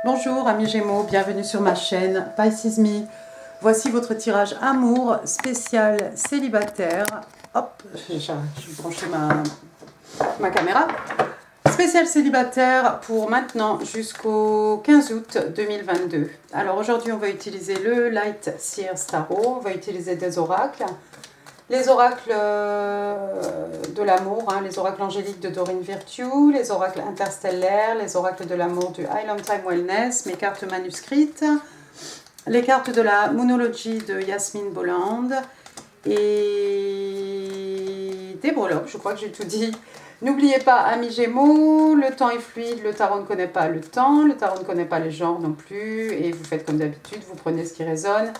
Bonjour amis Gémeaux, bienvenue sur ma chaîne Pisces Me. Voici votre tirage amour spécial célibataire. Hop, j'ai branché ma caméra. Spécial célibataire pour maintenant jusqu'au 15 août 2022. Alors aujourd'hui on va utiliser le Light Seer Tarot, on va utiliser des oracles. Les oracles de l'amour, les oracles angéliques de Doreen Virtue, les oracles interstellaires, les oracles de l'amour du Island Time Wellness, mes cartes manuscrites, les cartes de la Moonology de Yasmine Bolland et des breloques, je crois que j'ai tout dit. N'oubliez pas, amis Gémeaux, le temps est fluide, le tarot ne connaît pas le temps, le tarot ne connaît pas les genres non plus, et vous faites comme d'habitude, vous prenez ce qui résonne.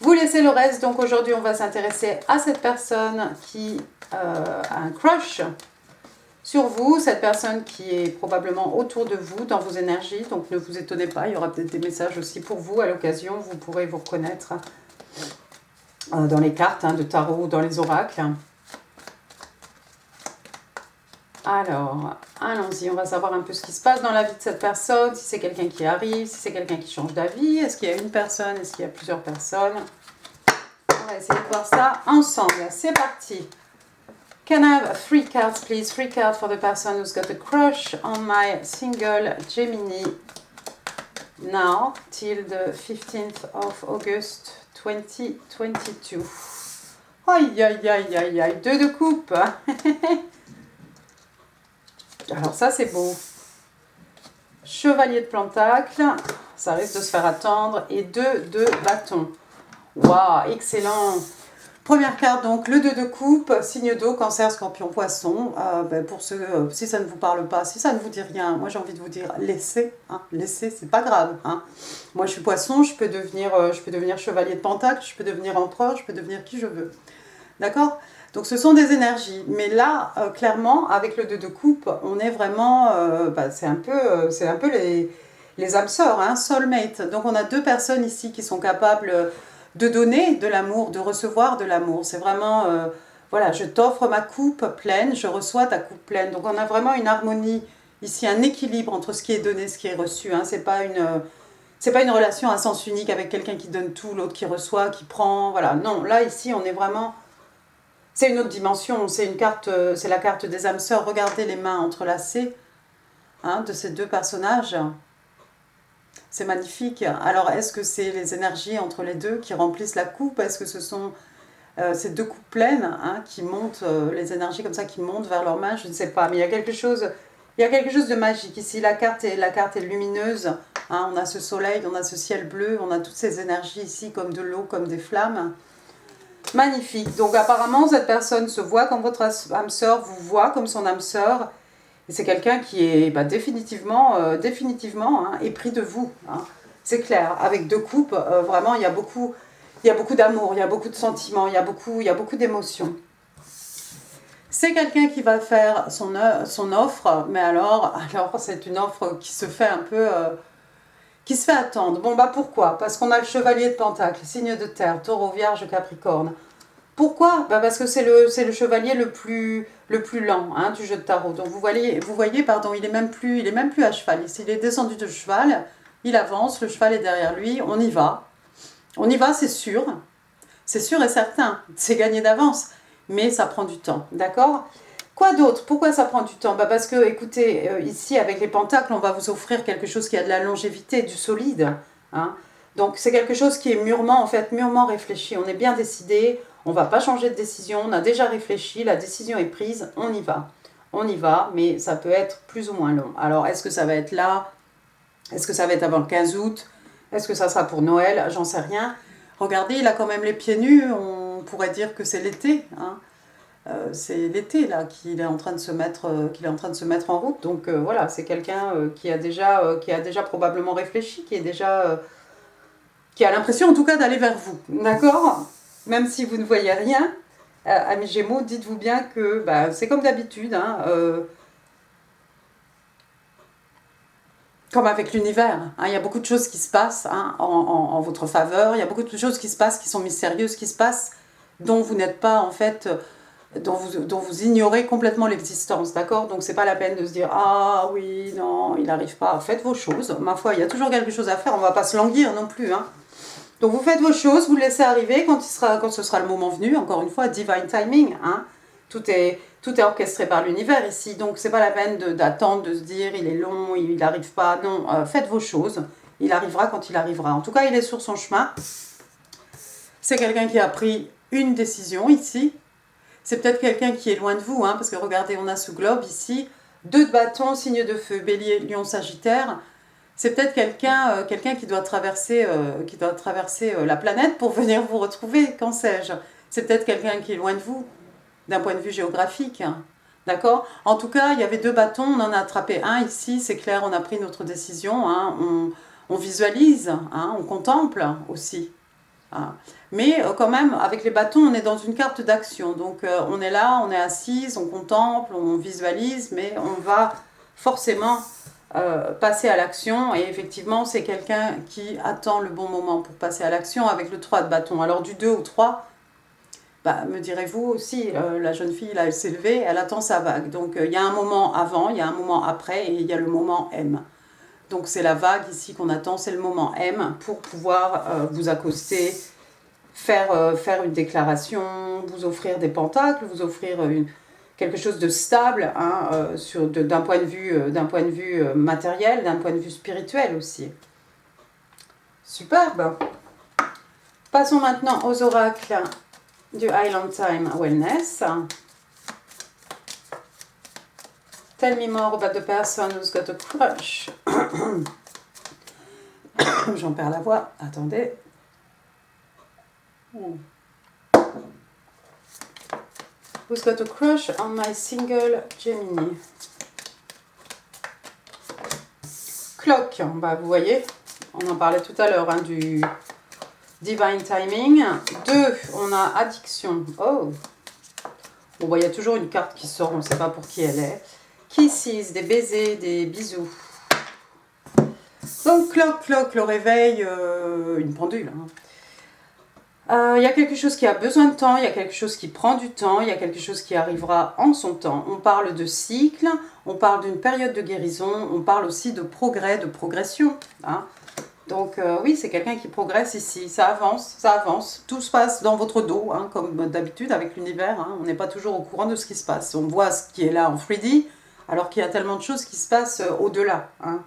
Vous laissez le reste, donc aujourd'hui on va s'intéresser à cette personne qui a un crush sur vous, cette personne qui est probablement autour de vous, dans vos énergies, donc ne vous étonnez pas, il y aura peut-être des messages aussi pour vous à l'occasion, vous pourrez vous reconnaître dans les cartes de tarot ou dans les oracles. Alors, allons-y, on va savoir un peu ce qui se passe dans la vie de cette personne, si c'est quelqu'un qui arrive, si c'est quelqu'un qui change d'avis, est-ce qu'il y a une personne, est-ce qu'il y a plusieurs personnes. On va essayer de voir ça ensemble, c'est parti. Can I have 3 cards please, 3 cards for the person who's got a crush on my single Gemini now till the 15th of August 2022. Aïe aïe aïe aïe aïe, 2 de coupe. Alors ça c'est beau. Chevalier de Pentacle, ça risque de se faire attendre. Et 2 de bâton. Waouh, excellent. Première carte donc, le 2 de coupe, signe d'eau, cancer, scorpion, poisson. Pour ceux, si ça ne vous parle pas, si ça ne vous dit rien, moi j'ai envie de vous dire, laissez. Laissez, c'est pas grave. Moi je suis poisson, je peux devenir chevalier de Pentacle, je peux devenir empereur, je peux devenir qui je veux. D'accord ? Donc ce sont des énergies, mais là, clairement, avec le 2 de coupe, on est vraiment, c'est un peu les âmes sœurs, soulmate. Donc on a 2 personnes ici qui sont capables de donner de l'amour, de recevoir de l'amour. C'est vraiment, voilà, je t'offre ma coupe pleine, je reçois ta coupe pleine. Donc on a vraiment une harmonie ici, un équilibre entre ce qui est donné et ce qui est reçu. C'est pas une relation à sens unique avec quelqu'un qui donne tout, l'autre qui reçoit, qui prend, voilà. Non, là, ici, on est vraiment... C'est une autre dimension, c'est la carte des âmes sœurs. Regardez les mains entrelacées de ces 2 personnages. C'est magnifique. Alors, est-ce que c'est les énergies entre les deux qui remplissent la coupe? Est-ce que ce sont ces 2 coupes pleines qui montent, les énergies comme ça qui montent vers leurs mains? Je ne sais pas, mais il y a quelque chose de magique ici. La carte est lumineuse. On a ce soleil, on a ce ciel bleu, on a toutes ces énergies ici comme de l'eau, comme des flammes. Magnifique. Donc apparemment, cette personne se voit comme votre âme sœur, vous voit comme son âme sœur. Et c'est quelqu'un qui est définitivement épris de vous. C'est clair. Avec 2 coupes, vraiment, il y a beaucoup d'amour, il y a beaucoup de sentiments, il y a beaucoup d'émotions. C'est quelqu'un qui va faire son offre, mais alors c'est une offre qui se fait un peu... qui se fait attendre. Bon, pourquoi? Parce qu'on a le chevalier de Pentacle, signe de terre, taureau, vierge, capricorne. Pourquoi? Parce que c'est le chevalier le plus lent du jeu de tarot. Donc vous voyez, il est même plus à cheval. Il est descendu de cheval, il avance, le cheval est derrière lui, on y va. On y va, c'est sûr. C'est sûr et certain, c'est gagné d'avance. Mais ça prend du temps, d'accord? Quoi d'autre? Pourquoi ça prend du temps? Parce que, écoutez, ici, avec les pentacles, on va vous offrir quelque chose qui a de la longévité, du solide. Donc, c'est quelque chose qui est mûrement réfléchi. On est bien décidé, on ne va pas changer de décision, on a déjà réfléchi, la décision est prise, on y va. On y va, mais ça peut être plus ou moins long. Alors, est-ce que ça va être là? Est-ce que ça va être avant le 15 août? Est-ce que ça sera pour Noël? J'en sais rien. Regardez, il a quand même les pieds nus, on pourrait dire que c'est l'été, c'est l'été là qu'il est en train de se mettre en route. Donc voilà, c'est quelqu'un qui a déjà probablement réfléchi, qui a l'impression en tout cas d'aller vers vous, d'accord? Même si vous ne voyez rien, amis Gémeaux, dites-vous bien que c'est comme d'habitude, comme avec l'univers, il y a beaucoup de choses qui se passent en votre faveur, il y a beaucoup de choses qui se passent, qui sont mystérieuses, qui se passent, dont vous n'êtes pas en fait dont vous ignorez complètement l'existence, d'accord? Donc c'est pas la peine de se dire ah oui, non, il n'arrive pas. Faites vos choses. Ma foi, il y a toujours quelque chose à faire, on va pas se languir non plus, hein. Donc vous faites vos choses, vous le laissez arriver quand ce sera le moment venu, encore une fois, divine timing, hein. Tout est orchestré par l'univers ici, donc c'est pas la peine d'attendre, de se dire il est long, il n'arrive pas. Non, faites vos choses, il arrivera quand il arrivera. En tout cas, il est sur son chemin. C'est quelqu'un qui a pris une décision ici. C'est peut-être quelqu'un qui est loin de vous, hein, parce que regardez, on a ce globe ici, 2 de bâton, signe de feu, bélier, lion, sagittaire. C'est peut-être quelqu'un qui doit traverser, la planète pour venir vous retrouver, qu'en sais-je. C'est peut-être quelqu'un qui est loin de vous, d'un point de vue géographique, hein. D'accord? En tout cas, il y avait 2 bâtons, on en a attrapé un ici, c'est clair, on a pris notre décision, hein, on visualise, hein, on contemple aussi. Hein. Mais quand même, avec les bâtons, on est dans une carte d'action. Donc on est là, on est assise, on contemple, on visualise, mais on va forcément passer à l'action. Et effectivement, c'est quelqu'un qui attend le bon moment pour passer à l'action avec le 3 de bâton. Alors du 2 au 3, bah, me direz-vous aussi, la jeune fille, là, elle s'est levée, elle attend sa vague. Donc il y a un moment avant, il y a un moment après, et il y a le moment M. Donc c'est la vague ici qu'on attend, c'est le moment M pour pouvoir vous accoster, faire une déclaration, vous offrir des pentacles, vous offrir quelque chose de stable, hein, d'un point de vue matériel, d'un point de vue spirituel aussi. Superbe. Passons maintenant aux oracles du Island Time Wellness. Tell me more about the person who's got a crush. J'en perds la voix. Attendez. Who's got a crush on my single Gemini? Clock. Bah, vous voyez, on en parlait tout à l'heure, hein, du divine timing. 2, on a addiction. Oh. Bon, bah, il y a toujours une carte qui sort, on ne sait pas pour qui elle est. Kisses, des baisers, des bisous. Donc, clock, le réveil, une pendule. Il y a quelque chose qui a besoin de temps, il y a quelque chose qui prend du temps, il y a quelque chose qui arrivera en son temps. On parle de cycle, on parle d'une période de guérison, on parle aussi de progrès, de progression. Hein. Donc oui, c'est quelqu'un qui progresse ici, ça avance. Tout se passe dans votre dos, hein, comme d'habitude avec l'univers. Hein. On n'est pas toujours au courant de ce qui se passe. On voit ce qui est là en 3D, alors qu'il y a tellement de choses qui se passent au-delà. Hein.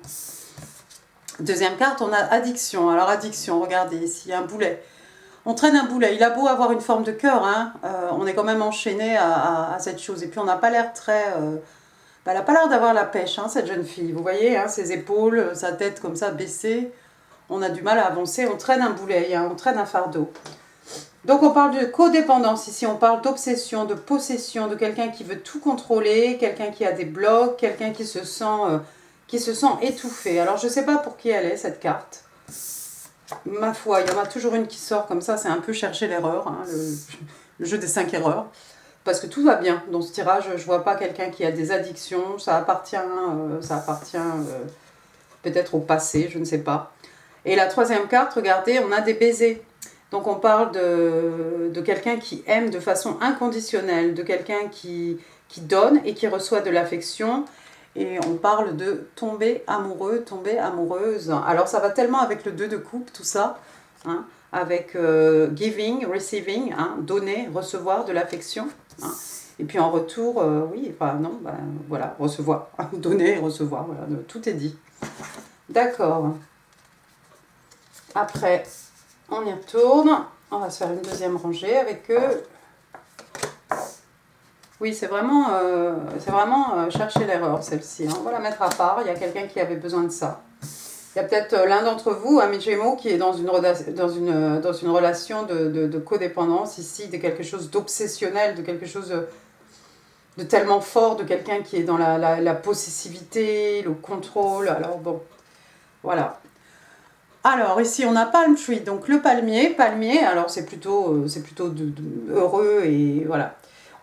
Deuxième carte, on a addiction. Alors addiction, regardez ici, il y a un boulet. On traîne un boulet. Il a beau avoir une forme de cœur, hein, on est quand même enchaîné à cette chose. Et puis on n'a pas l'air très... elle n'a pas l'air d'avoir la pêche, hein, cette jeune fille. Vous voyez, hein, ses épaules, sa tête comme ça baissée. On a du mal à avancer. On traîne un boulet, hein, on traîne un fardeau. Donc on parle de codépendance ici. On parle d'obsession, de possession, de quelqu'un qui veut tout contrôler, quelqu'un qui a des blocs, quelqu'un qui se sent étouffé. Alors je ne sais pas pour qui elle est, cette carte. Ma foi, il y en a toujours une qui sort comme ça, c'est un peu chercher l'erreur, hein, le jeu des 5 erreurs. Parce que tout va bien dans ce tirage, je ne vois pas quelqu'un qui a des addictions, ça appartient peut-être au passé, je ne sais pas. Et la troisième carte, regardez, on a des baisers. Donc on parle de quelqu'un qui aime de façon inconditionnelle, de quelqu'un qui donne et qui reçoit de l'affection. Et on parle de tomber amoureux, tomber amoureuse. Alors ça va tellement avec le 2 de coupe, tout ça, hein, avec giving, receiving, hein, donner, recevoir de l'affection. Hein. Et puis en retour, voilà, recevoir, donner et recevoir, voilà, tout est dit. D'accord. Après, on y retourne. On va se faire une deuxième rangée avec eux. Oui, c'est vraiment chercher l'erreur, celle-ci. Hein. On va la mettre à part. Il y a quelqu'un qui avait besoin de ça. Il y a peut-être l'un d'entre vous, un Gémeaux, qui est dans une relation de codépendance ici, de quelque chose d'obsessionnel, de quelque chose de tellement fort, de quelqu'un qui est dans la possessivité, le contrôle. Alors bon, voilà. Alors ici, on a Palm Tree, donc le palmier, alors c'est plutôt heureux et voilà.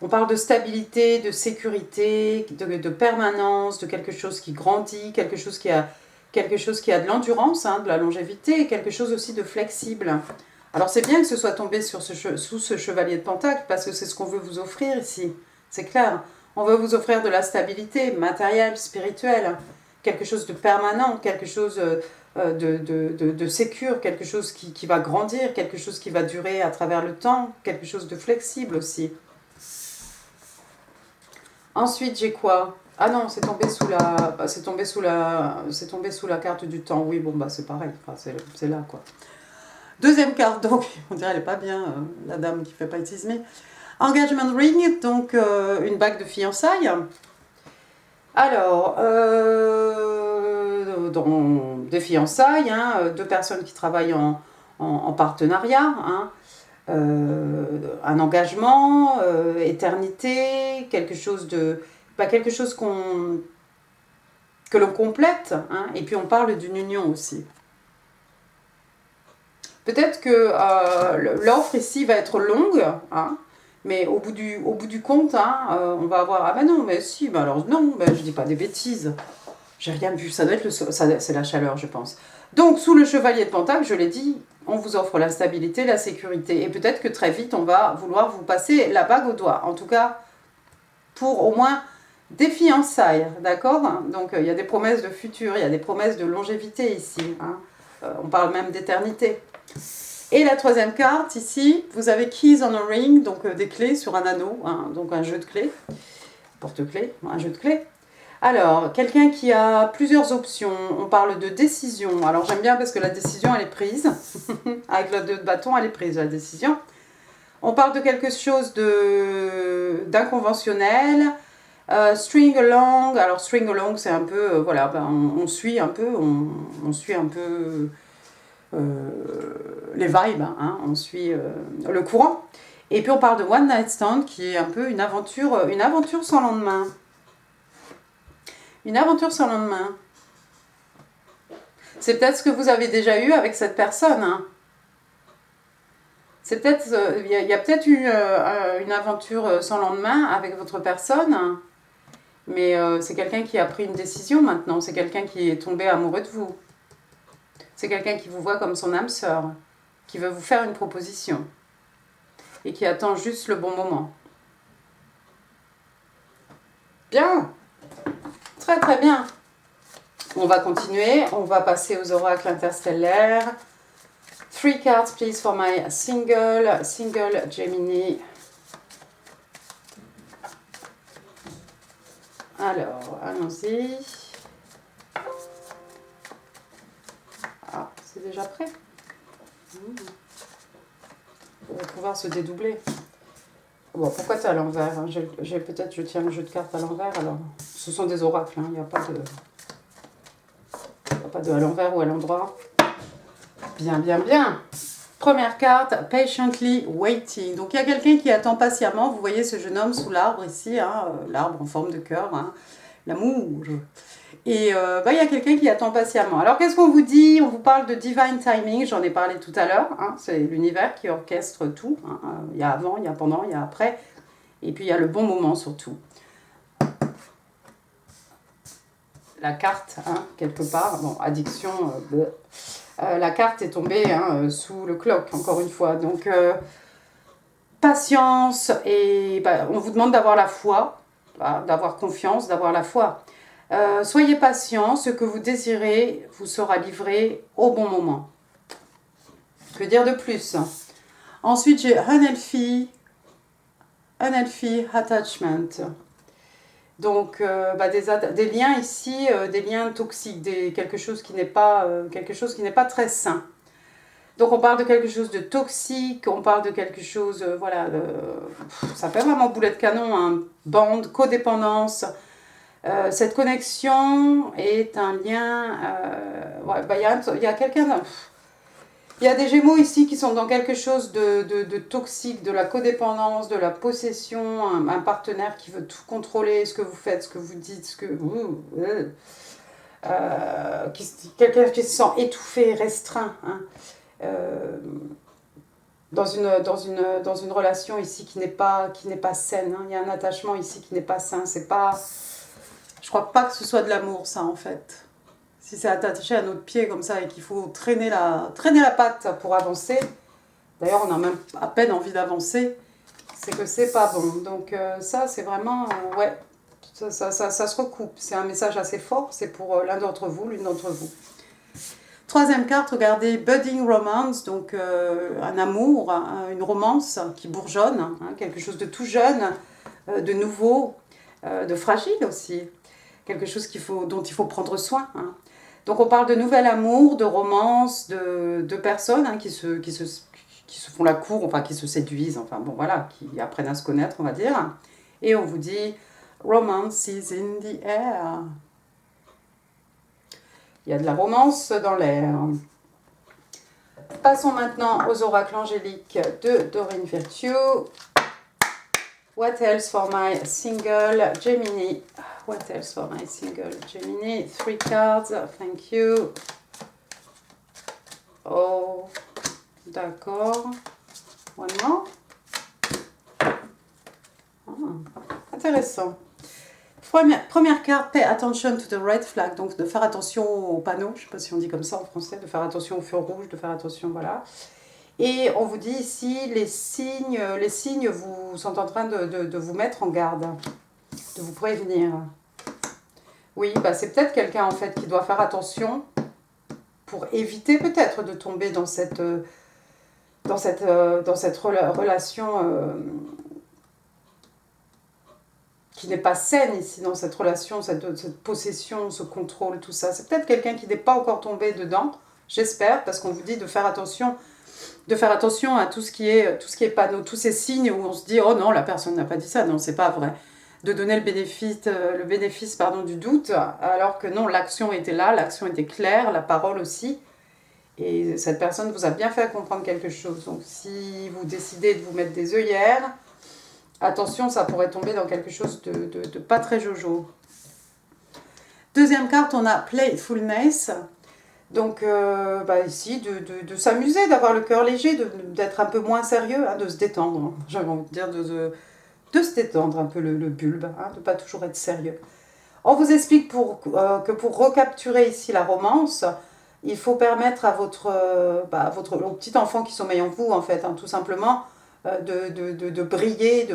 On parle de stabilité, de sécurité, de permanence, de quelque chose qui grandit, quelque chose qui a de l'endurance, hein, de la longévité, et quelque chose aussi de flexible. Alors c'est bien que ce soit tombé sur sous ce chevalier de Pentacle, parce que c'est ce qu'on veut vous offrir ici, c'est clair. On veut vous offrir de la stabilité matérielle, spirituelle, quelque chose de permanent, quelque chose de sécure, quelque chose qui va grandir, quelque chose qui va durer à travers le temps, quelque chose de flexible aussi. Ensuite, j'ai quoi? Ah non, c'est tombé sous la, c'est tombé sous la carte du temps. Oui, bon bah c'est pareil, enfin, c'est là quoi. Deuxième carte, donc on dirait elle est pas bien, la dame qui fait pas mais engagement ring, donc une bague de fiançailles. Alors, dans des fiançailles, hein, deux personnes qui travaillent en partenariat, hein, un engagement, éternité, quelque chose de, pas quelque chose que l'on complète, hein, et puis on parle d'une union aussi. Peut-être que l'offre ici va être longue, hein, mais au bout du compte, hein, on va avoir... Ah ben non, mais si, ben alors non, ben je dis pas des bêtises. J'ai rien vu, ça doit être c'est la chaleur, je pense. Donc, sous le chevalier de Pentacle, je l'ai dit, on vous offre la stabilité, la sécurité. Et peut-être que très vite, on va vouloir vous passer la bague au doigt. En tout cas, pour au moins des fiançailles, d'accord? Donc, il y a des promesses de futur, il y a des promesses de longévité ici. Hein. On parle même d'éternité. Et la troisième carte, ici, vous avez Keys on a Ring, donc des clés sur un anneau, hein, donc un jeu de clés, porte-clés, un jeu de clés. Alors, quelqu'un qui a plusieurs options, on parle de décision. Alors j'aime bien parce que la décision, elle est prise. Avec le 2 de bâton, elle est prise, la décision. On parle de quelque chose d'inconventionnel. String along. Alors string along, c'est un peu, voilà, ben, on suit un peu, on suit un peu les vibes, hein, on suit le courant. Et puis on parle de one night stand, qui est un peu une aventure sans lendemain. Une aventure sans lendemain. C'est peut-être ce que vous avez déjà eu avec cette personne. Hein. C'est peut-être, il y a peut-être eu une aventure sans lendemain avec votre personne, hein. Mais c'est quelqu'un qui a pris une décision maintenant. C'est quelqu'un qui est tombé amoureux de vous. C'est quelqu'un qui vous voit comme son âme sœur, qui veut vous faire une proposition et qui attend juste le bon moment. Bien. Très très bien. On va continuer, on va passer aux oracles interstellaires. 3 cards please for my single Gemini. Alors, allons-y. Ah, c'est déjà prêt. On va pouvoir se dédoubler. Bon, pourquoi tu es à l'envers, hein? Peut-être je tiens le jeu de cartes à l'envers, alors. Ce sont des oracles, hein. Il n'y a pas de à l'envers ou à l'endroit. Bien, bien, bien. Première carte, patiently waiting. Donc il y a quelqu'un qui attend patiemment. Vous voyez ce jeune homme sous l'arbre ici, hein, l'arbre en forme de cœur, hein, l'amour. Et il y a quelqu'un qui attend patiemment. Alors qu'est-ce qu'on vous dit? On vous parle de divine timing, j'en ai parlé tout à l'heure. Hein, c'est l'univers qui orchestre tout. Hein, il y a avant, il y a pendant, il y a après. Et puis il y a le bon moment surtout. La carte, hein, quelque part, bon, addiction, la carte est tombée hein, sous le clock, encore une fois. Donc, patience, et bah, on vous demande d'avoir la foi, d'avoir confiance, d'avoir la foi. Soyez patient, ce que vous désirez vous sera livré au bon moment. Que dire de plus? Ensuite, j'ai unhealthy attachment. Donc, des liens ici, des liens toxiques, quelque chose qui n'est pas très sain. Donc, on parle de quelque chose de toxique, on parle de quelque chose, ça fait vraiment boulet de canon, hein, bande, codépendance. Cette connexion est un lien, il y a quelqu'un... Il y a des Gémeaux ici qui sont dans quelque chose de toxique, de la codépendance, de la possession, un partenaire qui veut tout contrôler, ce que vous faites, ce que vous dites, quelqu'un qui se sent étouffé, restreint, hein, dans une relation ici qui n'est pas saine. Hein. Il y a un attachement ici qui n'est pas sain. Je crois pas que ce soit de l'amour, ça, en fait. Si c'est attaché à notre pied comme ça et qu'il faut traîner la patte pour avancer, D'ailleurs, on a même à peine envie d'avancer. C'est que c'est pas bon. Donc ça, c'est vraiment... ouais, ça se recoupe. C'est un message assez fort. C'est pour l'un d'entre vous, l'une d'entre vous. Troisième carte, regardez, Budding Romance, donc un amour, une romance qui bourgeonne, hein, quelque chose de tout jeune, de nouveau, de fragile aussi, quelque chose dont il faut prendre soin. Hein. Donc on parle de nouvel amour, de romance, de personnes hein, qui se font la cour, enfin qui se séduisent, enfin bon voilà, qui apprennent à se connaître, on va dire. Et on vous dit, Romance is in the air. Il y a de la romance dans l'air. Passons maintenant aux oracles angéliques de Doreen Virtue. What else for my single Gemini? What else for my single Gemini? 3 cards, thank you. Oh, d'accord. One more. Intéressant. Première carte, pay attention to the red flag, donc de faire attention aux panneaux, je ne sais pas si on dit comme ça en français, de faire attention aux feux rouges, de faire attention, voilà. Et on vous dit ici, les signes vous sont en train de vous mettre en garde, de vous prévenir. Oui, bah c'est peut-être quelqu'un en fait qui doit faire attention pour éviter peut-être de tomber dans cette relation qui n'est pas saine ici dans cette relation, cette possession, ce contrôle, tout ça. C'est peut-être quelqu'un qui n'est pas encore tombé dedans, j'espère, parce qu'on vous dit de faire attention à tout ce qui est panneau, tous ces signes où on se dit oh non, la personne n'a pas dit ça, non, c'est pas vrai. De donner le bénéfice du doute, alors que non, l'action était là, l'action était claire, la parole aussi. Et cette personne vous a bien fait comprendre quelque chose. Donc si vous décidez de vous mettre des œillères, attention, ça pourrait tomber dans quelque chose de pas très jojo. Deuxième carte, on a Playfulness. Donc ici, de s'amuser, d'avoir le cœur léger, d'être un peu moins sérieux, hein, de se détendre. J'avais envie de dire de se détendre un peu le bulbe, hein, de ne pas toujours être sérieux. On vous explique que pour recapturer ici la romance, il faut permettre à au petit enfant qui sommeille en vous, en fait, hein, tout simplement, de briller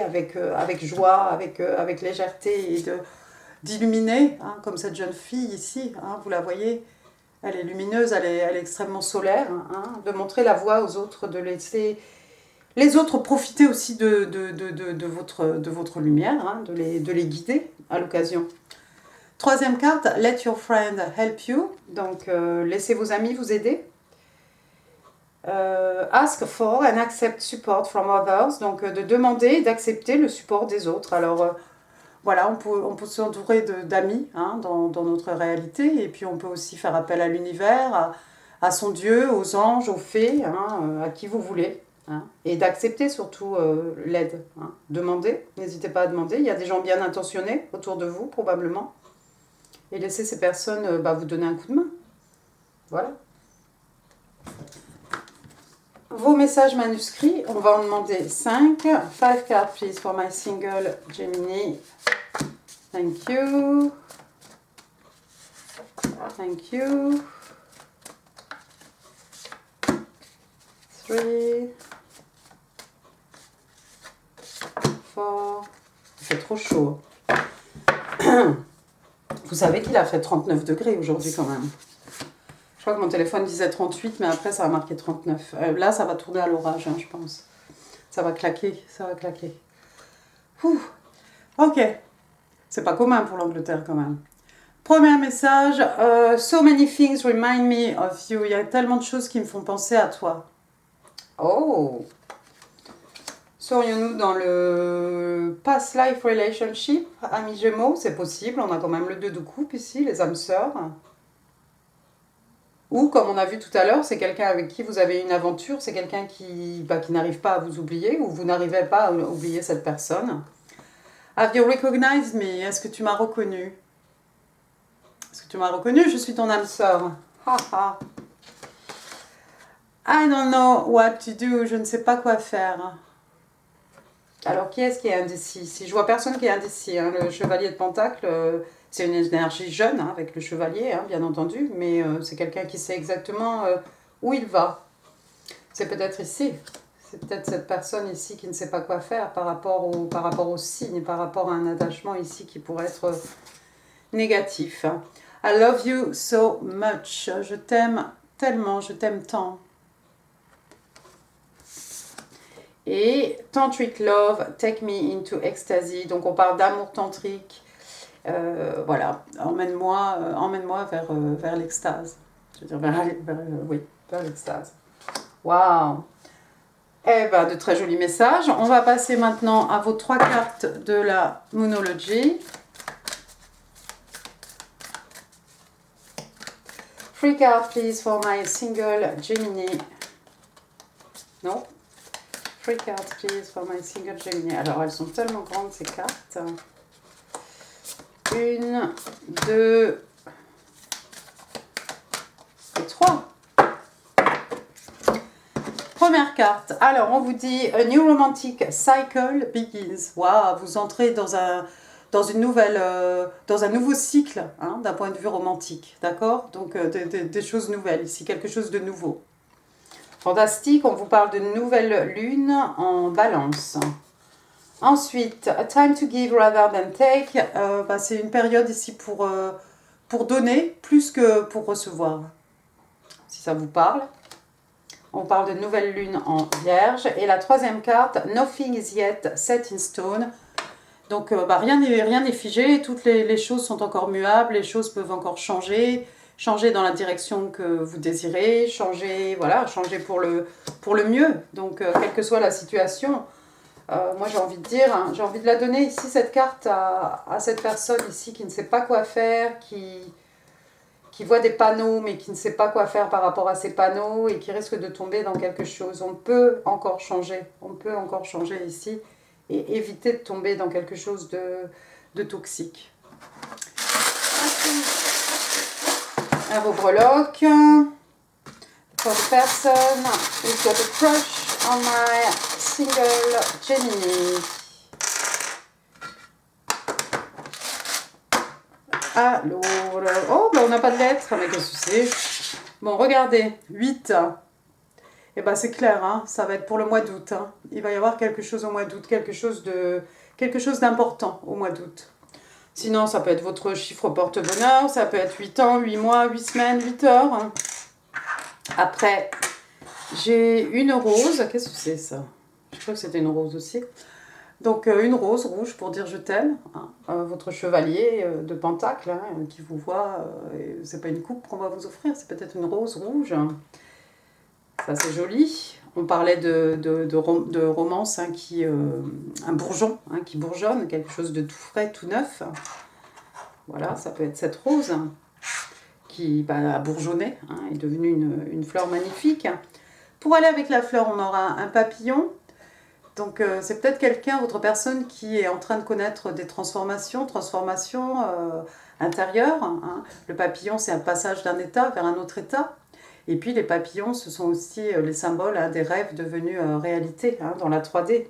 avec joie, avec légèreté et d'illuminer, hein, comme cette jeune fille ici, hein, vous la voyez, elle est lumineuse, elle est extrêmement solaire, hein, de montrer la voie aux autres, de laisser les autres profiter aussi de votre lumière, hein, de les guider à l'occasion. Troisième carte, Let your friend help you, donc laissez vos amis vous aider. Ask for and accept support from others, donc de demander et d'accepter le support des autres. Alors voilà, on peut s'entourer d'amis hein, dans notre réalité, et puis on peut aussi faire appel à l'univers, à son Dieu, aux anges, aux fées, hein, à qui vous voulez, hein, et d'accepter surtout l'aide. Hein. Demandez, n'hésitez pas à demander, il y a des gens bien intentionnés autour de vous probablement, et laissez ces personnes vous donner un coup de main. Voilà. Vos messages manuscrits, on va en demander 5. 5 cards, please, for my single Gemini. Thank you. Thank you. 3. 4. Il fait trop chaud. Vous savez qu'il a fait 39 degrés aujourd'hui quand même. Je crois que mon téléphone disait 38, mais après ça a marqué 39. Là, ça va tourner à l'orage, hein, je pense. Ça va claquer, ça va claquer. Ouh. Ok. C'est pas commun pour l'Angleterre quand même. Premier message. So many things remind me of you. Il y a tellement de choses qui me font penser à toi. Oh. Serions-nous dans le past life relationship, amis Gémeaux? C'est possible, on a quand même le 2 de coupe ici, les âmes sœurs. Ou, comme on a vu tout à l'heure, c'est quelqu'un avec qui vous avez une aventure, c'est quelqu'un qui n'arrive pas à vous oublier, ou vous n'arrivez pas à oublier cette personne. Have you recognized me? Est-ce que tu m'as reconnu? Est-ce que tu m'as reconnu? Je suis ton âme sœur. Ha ha. I don't know what to do. Je ne sais pas quoi faire. Alors, qui est-ce qui est indécis? Si je vois personne qui est indécis, hein, le chevalier de Pentacle... c'est une énergie jeune, hein, avec le chevalier, hein, bien entendu, mais c'est quelqu'un qui sait exactement où il va. C'est peut-être ici. C'est peut-être cette personne ici qui ne sait pas quoi faire par rapport au signe, par rapport à un attachement ici qui pourrait être négatif. I love you so much. Je t'aime tellement, je t'aime tant. Et Tantric Love, Take Me into Ecstasy. Donc on parle d'amour tantrique. Voilà, emmène-moi vers l'extase. Je veux dire, vers l'extase. Waouh! Eh ben, de très jolis messages. On va passer maintenant à vos 3 cartes de la Moonology. Three cards, please, for my single Gemini. Non? 3 cards, please, for my single Gemini. Alors, elles sont tellement grandes, ces cartes. 1, 2 et 3. Première carte. Alors, on vous dit A new romantic cycle begins. Waouh, vous entrez dans un nouveau cycle, hein, d'un point de vue romantique, d'accord? Donc, des choses nouvelles ici, quelque chose de nouveau. Fantastique, on vous parle de nouvelle lune en balance. Ensuite, a time to give rather than take. C'est une période ici pour donner plus que pour recevoir, si ça vous parle. On parle de nouvelle lune en vierge. Et la troisième carte, Nothing is yet set in stone. Donc rien n'est figé, toutes les choses sont encore muables, les choses peuvent encore changer dans la direction que vous désirez, changer pour le mieux. Donc quelle que soit la situation, moi j'ai envie de dire, hein, j'ai envie de la donner ici, cette carte, à cette personne ici qui ne sait pas quoi faire, qui voit des panneaux mais qui ne sait pas quoi faire par rapport à ces panneaux et qui risque de tomber dans quelque chose. On peut encore changer ici et éviter de tomber dans quelque chose de toxique. Un vos breloques. For the person who's got a crush on my single Gemini. Alors, oh, on n'a pas de lettres, mais qu'est-ce que c'est? Bon, regardez, 8. Et ben c'est clair, hein, ça va être pour le mois d'août. Hein. Il va y avoir quelque chose au mois d'août, quelque chose d'important au mois d'août. Sinon, ça peut être votre chiffre porte-bonheur, ça peut être 8 ans, 8 mois, 8 semaines, 8 heures. Hein. Après, j'ai une rose. Qu'est-ce que c'est ça? Je crois que c'était une rose aussi. Donc une rose rouge pour dire je t'aime, hein. Votre chevalier de pentacle hein, qui vous voit, c'est pas une coupe qu'on va vous offrir, c'est peut-être une rose rouge. Ça c'est joli. On parlait de romance, hein, un bourgeon hein, qui bourgeonne, quelque chose de tout frais, tout neuf. Voilà, ça peut être cette rose qui a bourgeonné, hein, est devenue une fleur magnifique. Pour aller avec la fleur, on aura un papillon. Donc c'est peut-être quelqu'un, votre personne, qui est en train de connaître des transformations intérieures. Hein. Le papillon, c'est un passage d'un état vers un autre état. Et puis les papillons, ce sont aussi les symboles hein, des rêves devenus réalité hein, dans la 3D.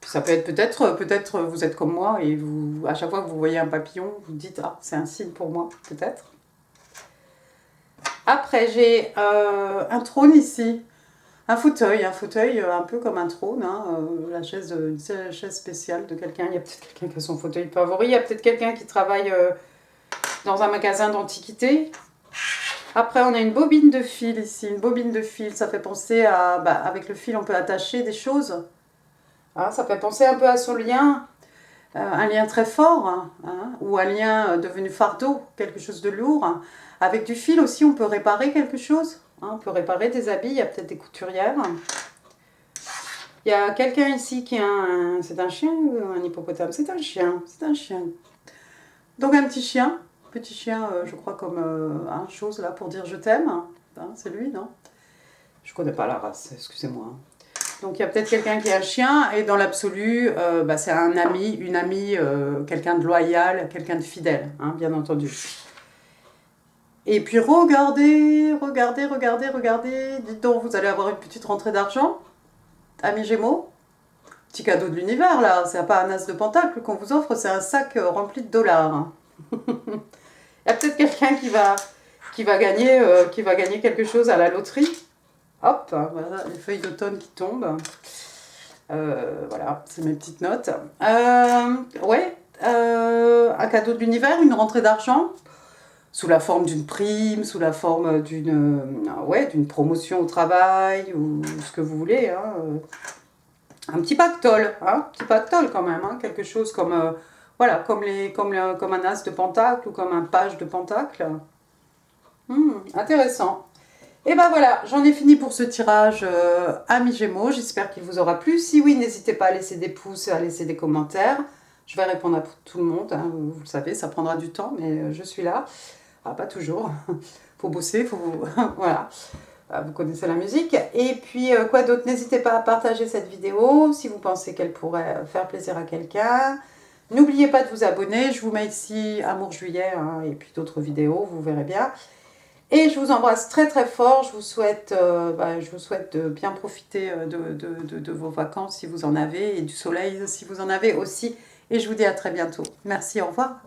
Ça peut être peut-être vous êtes comme moi et vous, à chaque fois que vous voyez un papillon, vous dites « Ah, c'est un signe pour moi, peut-être ». Après, j'ai un trône ici. Un fauteuil un peu comme un trône, hein, une chaise spéciale de quelqu'un. Il y a peut-être quelqu'un qui a son fauteuil favori, il y a peut-être quelqu'un qui travaille dans un magasin d'antiquités. Après, on a une bobine de fil ici, une bobine de fil, ça fait penser à... avec le fil, on peut attacher des choses. Ah, ça fait penser un peu à son lien, un lien très fort, hein, ou un lien devenu fardeau, quelque chose de lourd. Avec du fil aussi, on peut réparer quelque chose. On peut réparer des habits, il y a peut-être des couturières. Il y a quelqu'un ici qui a un... C'est un chien ou un hippopotame? C'est un chien, Donc un petit chien, je crois comme chose là pour dire je t'aime. Hein, c'est lui, non? Je connais pas la race, excusez-moi. Donc il y a peut-être quelqu'un qui a un chien et dans l'absolu, c'est un ami, une amie, quelqu'un de loyal, quelqu'un de fidèle, hein, bien entendu. Et puis regardez, dites donc, vous allez avoir une petite rentrée d'argent, amis Gémeaux. Petit cadeau de l'univers là, c'est pas un as de pentacle qu'on vous offre, c'est un sac rempli de dollars. Il y a peut-être quelqu'un qui qui va gagner quelque chose à la loterie. Hop, voilà les feuilles d'automne qui tombent. Voilà, c'est mes petites notes. Ouais, un cadeau de l'univers, une rentrée d'argent, sous la forme d'une prime, sous la forme d'une promotion au travail, ou ce que vous voulez. Hein. Un petit pactole, quand même, hein, quelque chose comme, voilà, comme un as de pentacle ou comme un page de pentacle. Intéressant. Et ben voilà, j'en ai fini pour ce tirage amis Gémeaux. J'espère qu'il vous aura plu. Si oui, n'hésitez pas à laisser des pouces, à laisser des commentaires. Je vais répondre à tout le monde. Hein. Vous le savez, ça prendra du temps, mais je suis là. Ah, pas toujours. Faut bosser, voilà. Vous connaissez la musique. Et puis, quoi d'autre? N'hésitez pas à partager cette vidéo si vous pensez qu'elle pourrait faire plaisir à quelqu'un. N'oubliez pas de vous abonner. Je vous mets ici Amour Juillet hein, et puis d'autres vidéos, vous verrez bien. Et je vous embrasse très très fort. Je vous souhaite de bien profiter de vos vacances si vous en avez et du soleil si vous en avez aussi. Et je vous dis à très bientôt. Merci, au revoir.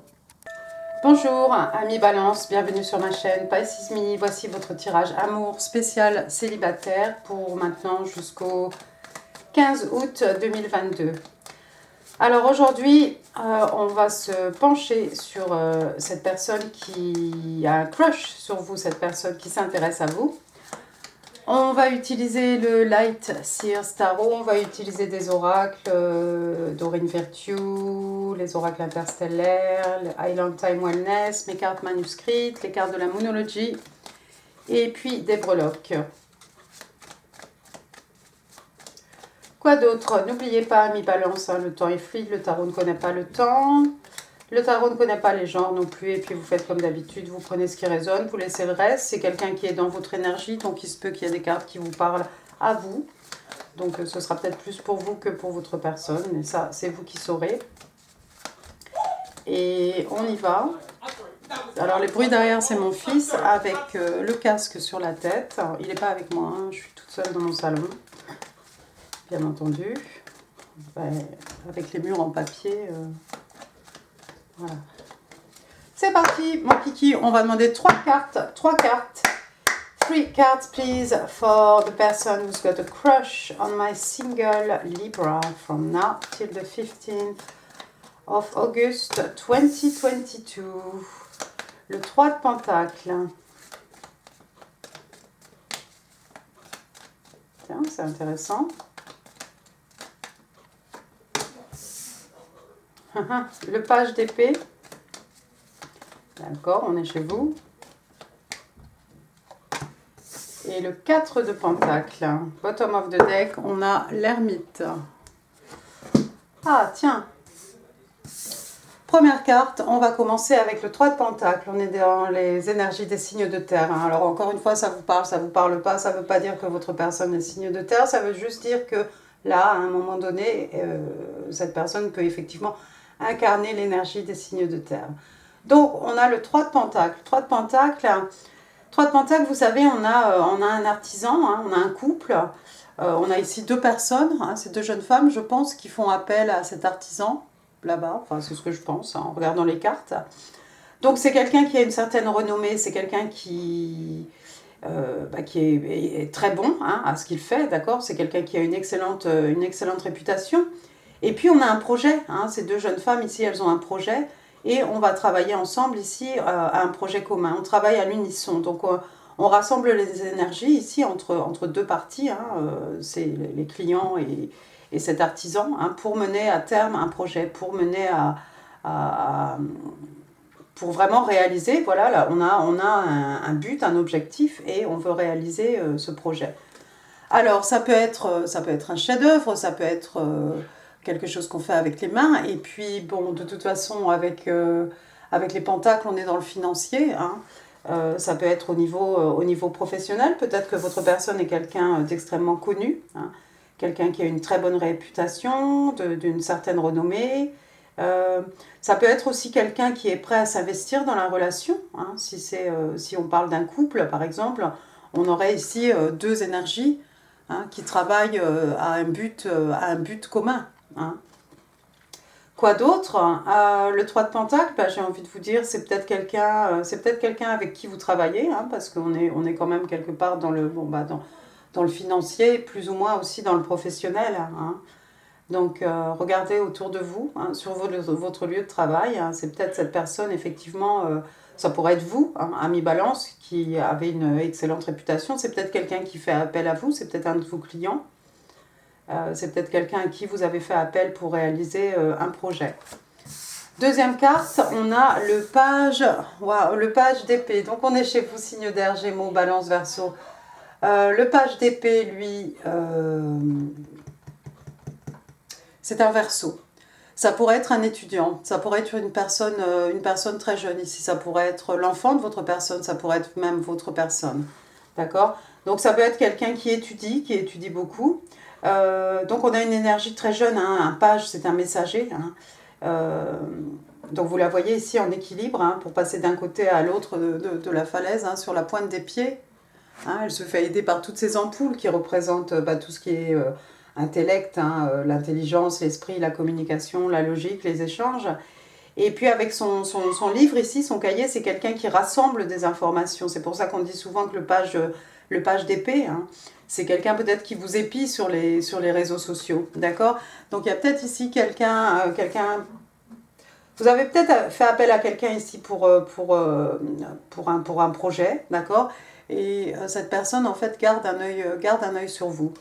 Bonjour, amis Balance, bienvenue sur ma chaîne Pisces Mini. Voici votre tirage amour spécial célibataire pour maintenant jusqu'au 15 août 2022. Alors aujourd'hui, on va se pencher sur cette personne qui a un crush sur vous, cette personne qui s'intéresse à vous. On va utiliser le Light Seer Tarot, on va utiliser des oracles d'Aurine Virtue, les oracles interstellaires, le Island Time Wellness, mes cartes manuscrites, les cartes de la Moonology et puis des breloques. Quoi d'autre? N'oubliez pas, amis Balance, hein, le temps est fluide, le tarot ne connaît pas le temps. Le tarot ne connaît pas les genres non plus, et puis vous faites comme d'habitude, vous prenez ce qui résonne, vous laissez le reste. C'est quelqu'un qui est dans votre énergie, donc il se peut qu'il y ait des cartes qui vous parlent à vous. Donc ce sera peut-être plus pour vous que pour votre personne, mais ça, c'est vous qui saurez. Et on y va. Alors les bruits derrière, c'est mon fils avec le casque sur la tête. Alors, il n'est pas avec moi, hein, je suis toute seule dans mon salon, bien entendu. Avec les murs en papier... Voilà. C'est parti, mon kiki. On va demander 3 cartes. 3 cartes. 3 cards, please, for the person who's got a crush on my single Libra from now till the 15th of August 2022. Le 3 de Pentacle. Tiens, c'est intéressant. Le page d'épée. D'accord, on est chez vous. Et le 4 de pentacle. Bottom of the deck, on a l'ermite. Ah, tiens. Première carte, on va commencer avec le 3 de pentacle. On est dans les énergies des signes de terre. Hein. Alors encore une fois, ça vous parle pas. Ça ne veut pas dire que votre personne est signe de terre. Ça veut juste dire que là, à un moment donné, cette personne peut effectivement incarner l'énergie des signes de terre. Donc, on a le 3 de pentacle. 3 de pentacle, vous savez, on a un artisan, hein, on a un couple. On a ici 2 personnes, hein, ces 2 jeunes femmes, je pense, qui font appel à cet artisan, là-bas. Enfin, c'est ce que je pense, hein, en regardant les cartes. Donc, c'est quelqu'un qui a une certaine renommée, c'est quelqu'un qui est très bon hein, à ce qu'il fait, d'accord. C'est quelqu'un qui a une excellente réputation. Et puis on a un projet, hein, ces 2 jeunes femmes ici, elles ont un projet et on va travailler ensemble ici à un projet commun. On travaille à l'unisson, donc on rassemble les énergies ici entre 2 parties, hein, c'est les clients et cet artisan, hein, pour mener à terme un projet, pour mener pour vraiment réaliser, voilà, là, on a un but, un objectif et on veut réaliser ce projet. Alors ça peut être un chef-d'œuvre, ça peut être... quelque chose qu'on fait avec les mains, et puis bon, de toute façon, avec les pentacles, on est dans le financier, hein. Ça peut être au niveau professionnel, peut-être que votre personne est quelqu'un d'extrêmement connu, hein. Quelqu'un qui a une très bonne réputation, d'une certaine renommée. Ça peut être aussi quelqu'un qui est prêt à s'investir dans la relation, hein. Si on parle d'un couple, par exemple, on aurait ici 2 énergies hein, qui travaillent à un but commun. Hein. Quoi d'autre? Le 3 de Pentacle, bah, j'ai envie de vous dire, c'est peut-être quelqu'un avec qui vous travaillez, hein, parce on est quand même quelque part dans le, bon, bah, dans le financier, plus ou moins aussi dans le professionnel. Hein. Donc, regardez autour de vous, hein, sur votre lieu de travail. Hein, c'est peut-être cette personne, effectivement, ça pourrait être vous, hein, ami Balance, qui avait une excellente réputation. C'est peut-être quelqu'un qui fait appel à vous, c'est peut-être un de vos clients. C'est peut-être quelqu'un à qui vous avez fait appel pour réaliser un projet. Deuxième carte, on a le page d'épée. Donc on est chez vous, signe d'air, Gémeaux, Balance, Verseau. Le page d'épée, lui, c'est un Verseau. Ça pourrait être un étudiant, ça pourrait être une personne très jeune ici, ça pourrait être l'enfant de votre personne, ça pourrait être même votre personne. D'accord? Donc ça peut être quelqu'un qui étudie beaucoup. Donc on a une énergie très jeune, hein. Un page c'est un messager. Hein. Donc vous la voyez ici en équilibre, hein, pour passer d'un côté à l'autre de la falaise, hein, sur la pointe des pieds. Hein, elle se fait aider par toutes ces ampoules qui représentent tout ce qui est intellect, hein, l'intelligence, l'esprit, la communication, la logique, les échanges. Et puis avec son livre ici, son cahier, c'est quelqu'un qui rassemble des informations. C'est pour ça qu'on dit souvent que le page d'épée, hein, c'est quelqu'un peut-être qui vous épie sur les réseaux sociaux. D'accord? Donc il y a peut-être ici quelqu'un... Vous avez peut-être fait appel à quelqu'un ici pour un projet, d'accord? Et cette personne, en fait, garde un œil sur vous.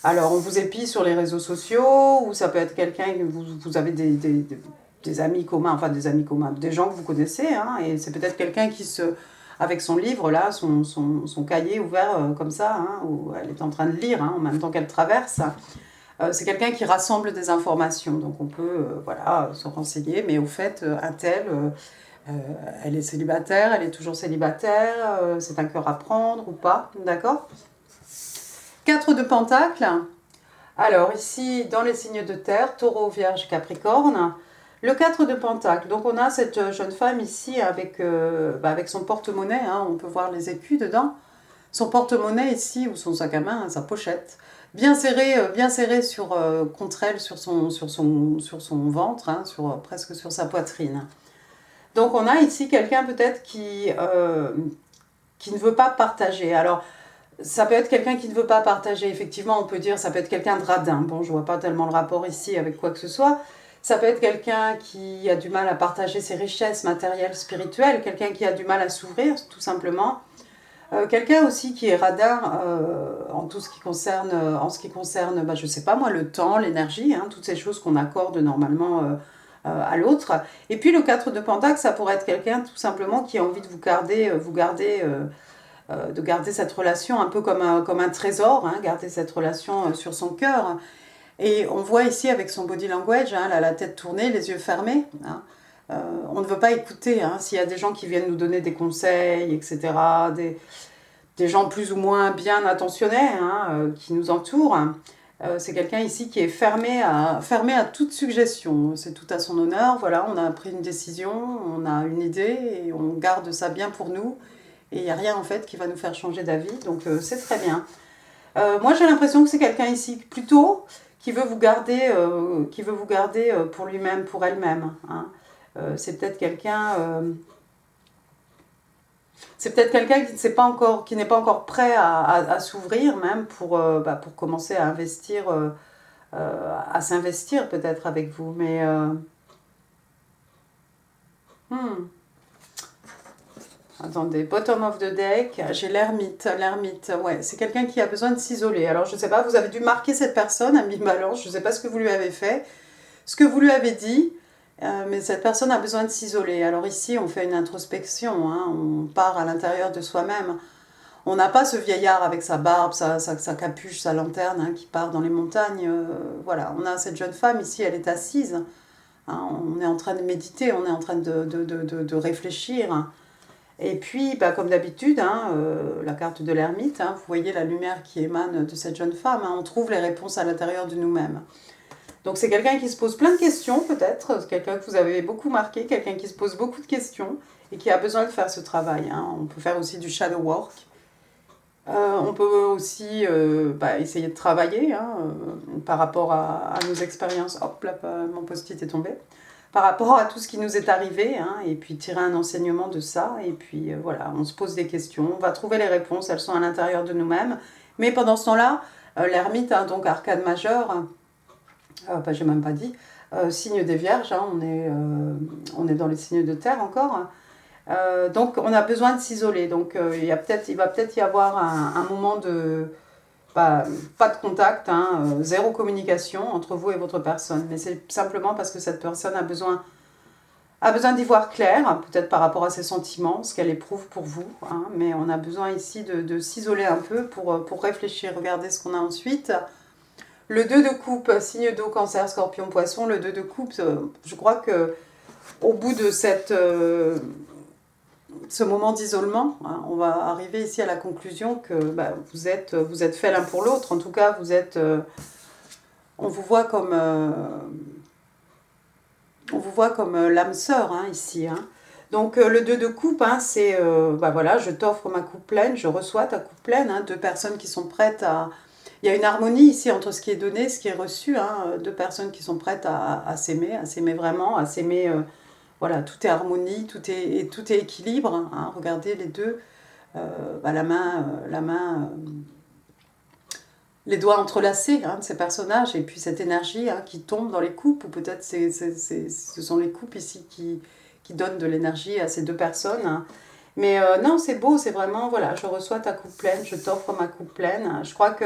Alors, on vous épie sur les réseaux sociaux, ou ça peut être quelqu'un, vous avez des amis communs, enfin des amis communs, des gens que vous connaissez, hein, et c'est peut-être quelqu'un avec son livre là, son cahier ouvert comme ça, hein, où elle est en train de lire, hein, en même temps qu'elle traverse. C'est quelqu'un qui rassemble des informations, donc on peut voilà, se renseigner, mais au fait, un tel, elle est célibataire, elle est toujours célibataire, c'est un cœur à prendre ou pas, d'accord? 4 de Pentacle. Alors ici, dans les signes de terre, Taureau, Vierge, Capricorne, le 4 de Pentacle. Donc on a cette jeune femme ici avec son porte-monnaie, hein, on peut voir les écus dedans. Son porte-monnaie ici, ou son sac à main, hein, sa pochette, bien serré contre elle, sur son ventre, hein, presque sur sa poitrine. Donc on a ici quelqu'un peut-être qui ne veut pas partager. Alors, ça peut être quelqu'un qui ne veut pas partager. Effectivement, on peut dire ça peut être quelqu'un de radin. Bon, je vois pas tellement le rapport ici avec quoi que ce soit. Ça peut être quelqu'un qui a du mal à partager ses richesses matérielles, spirituelles. Quelqu'un qui a du mal à s'ouvrir, tout simplement. Quelqu'un aussi qui est radin en ce qui concerne, je sais pas moi, le temps, l'énergie, hein, toutes ces choses qu'on accorde normalement à l'autre. Et puis le 4 de Pentacle, ça pourrait être quelqu'un tout simplement qui a envie de de garder cette relation un peu comme un trésor, hein, garder cette relation sur son cœur. Et on voit ici avec son body language, hein, la tête tournée, les yeux fermés. Hein, on ne veut pas écouter, hein, s'il y a des gens qui viennent nous donner des conseils, etc., des gens plus ou moins bien intentionnés, hein, qui nous entourent. C'est quelqu'un ici qui est fermé à toute suggestion. C'est tout à son honneur. Voilà, on a pris une décision, on a une idée et on garde ça bien pour nous. Et il n'y a rien en fait qui va nous faire changer d'avis. Donc c'est très bien. Moi j'ai l'impression que c'est quelqu'un ici plutôt qui veut vous garder, pour lui-même, pour elle-même. Hein. C'est peut-être quelqu'un... c'est peut-être quelqu'un qui n'est pas encore prêt à s'ouvrir même pour commencer à investir, à s'investir peut-être avec vous. Mais attendez, bottom of the deck, j'ai l'ermite, ouais, c'est quelqu'un qui a besoin de s'isoler. Alors je ne sais pas, vous avez dû marquer cette personne, ami Balance, je ne sais pas ce que vous lui avez fait, ce que vous lui avez dit, mais cette personne a besoin de s'isoler. Alors ici, on fait une introspection, hein, on part à l'intérieur de soi-même. On n'a pas ce vieillard avec sa barbe, sa capuche, sa lanterne, hein, qui part dans les montagnes. Voilà, on a cette jeune femme ici, elle est assise. Hein, on est en train de méditer, on est en train de réfléchir. Et puis, comme d'habitude, hein, la carte de l'ermite, hein, vous voyez la lumière qui émane de cette jeune femme. Hein, on trouve les réponses à l'intérieur de nous-mêmes. Donc c'est quelqu'un qui se pose plein de questions peut-être, quelqu'un que vous avez beaucoup marqué, quelqu'un qui se pose beaucoup de questions et qui a besoin de faire ce travail. Hein. On peut faire aussi du shadow work. On peut aussi essayer de travailler, hein, par rapport à nos expériences. Hop là, mon post-it est tombé. par rapport à tout ce qui nous est arrivé, hein, et puis tirer un enseignement de ça, et puis voilà, on se pose des questions, on va trouver les réponses, elles sont à l'intérieur de nous-mêmes, mais pendant ce temps-là, l'ermite, hein, donc arcane majeure, bah, j'ai même pas dit, signe des vierges, hein, on est dans les signes de terre encore, donc on a besoin de s'isoler, donc il va peut-être y avoir un moment de... pas de contact, hein, zéro communication entre vous et votre personne. Mais c'est simplement parce que cette personne a besoin d'y voir clair, peut-être par rapport à ses sentiments, ce qu'elle éprouve pour vous. Hein, mais on a besoin ici de s'isoler un peu pour réfléchir. Regardez ce qu'on a ensuite. Le 2 de coupe, signe d'eau, cancer, scorpion, poisson. Le 2 de coupe, je crois que au bout de ce moment d'isolement, hein, on va arriver ici à la conclusion que vous êtes faits l'un pour l'autre. En tout cas, on vous voit comme l'âme sœur, hein, ici. Hein. Donc le 2 de coupe, hein, c'est voilà, je t'offre ma coupe pleine, je reçois ta coupe pleine. Hein, deux personnes qui sont prêtes à... Il y a une harmonie ici entre ce qui est donné et ce qui est reçu. Hein, deux personnes qui sont prêtes à s'aimer vraiment, à s'aimer... Voilà, tout est harmonie, tout est équilibre. Hein. Regardez les deux, la main les doigts entrelacés, hein, de ces personnages, et puis cette énergie, hein, qui tombe dans les coupes, ou peut-être ce sont les coupes ici qui donnent de l'énergie à ces deux personnes. Hein. Mais non, c'est beau, c'est vraiment, voilà, je reçois ta coupe pleine, je t'offre ma coupe pleine. Je crois que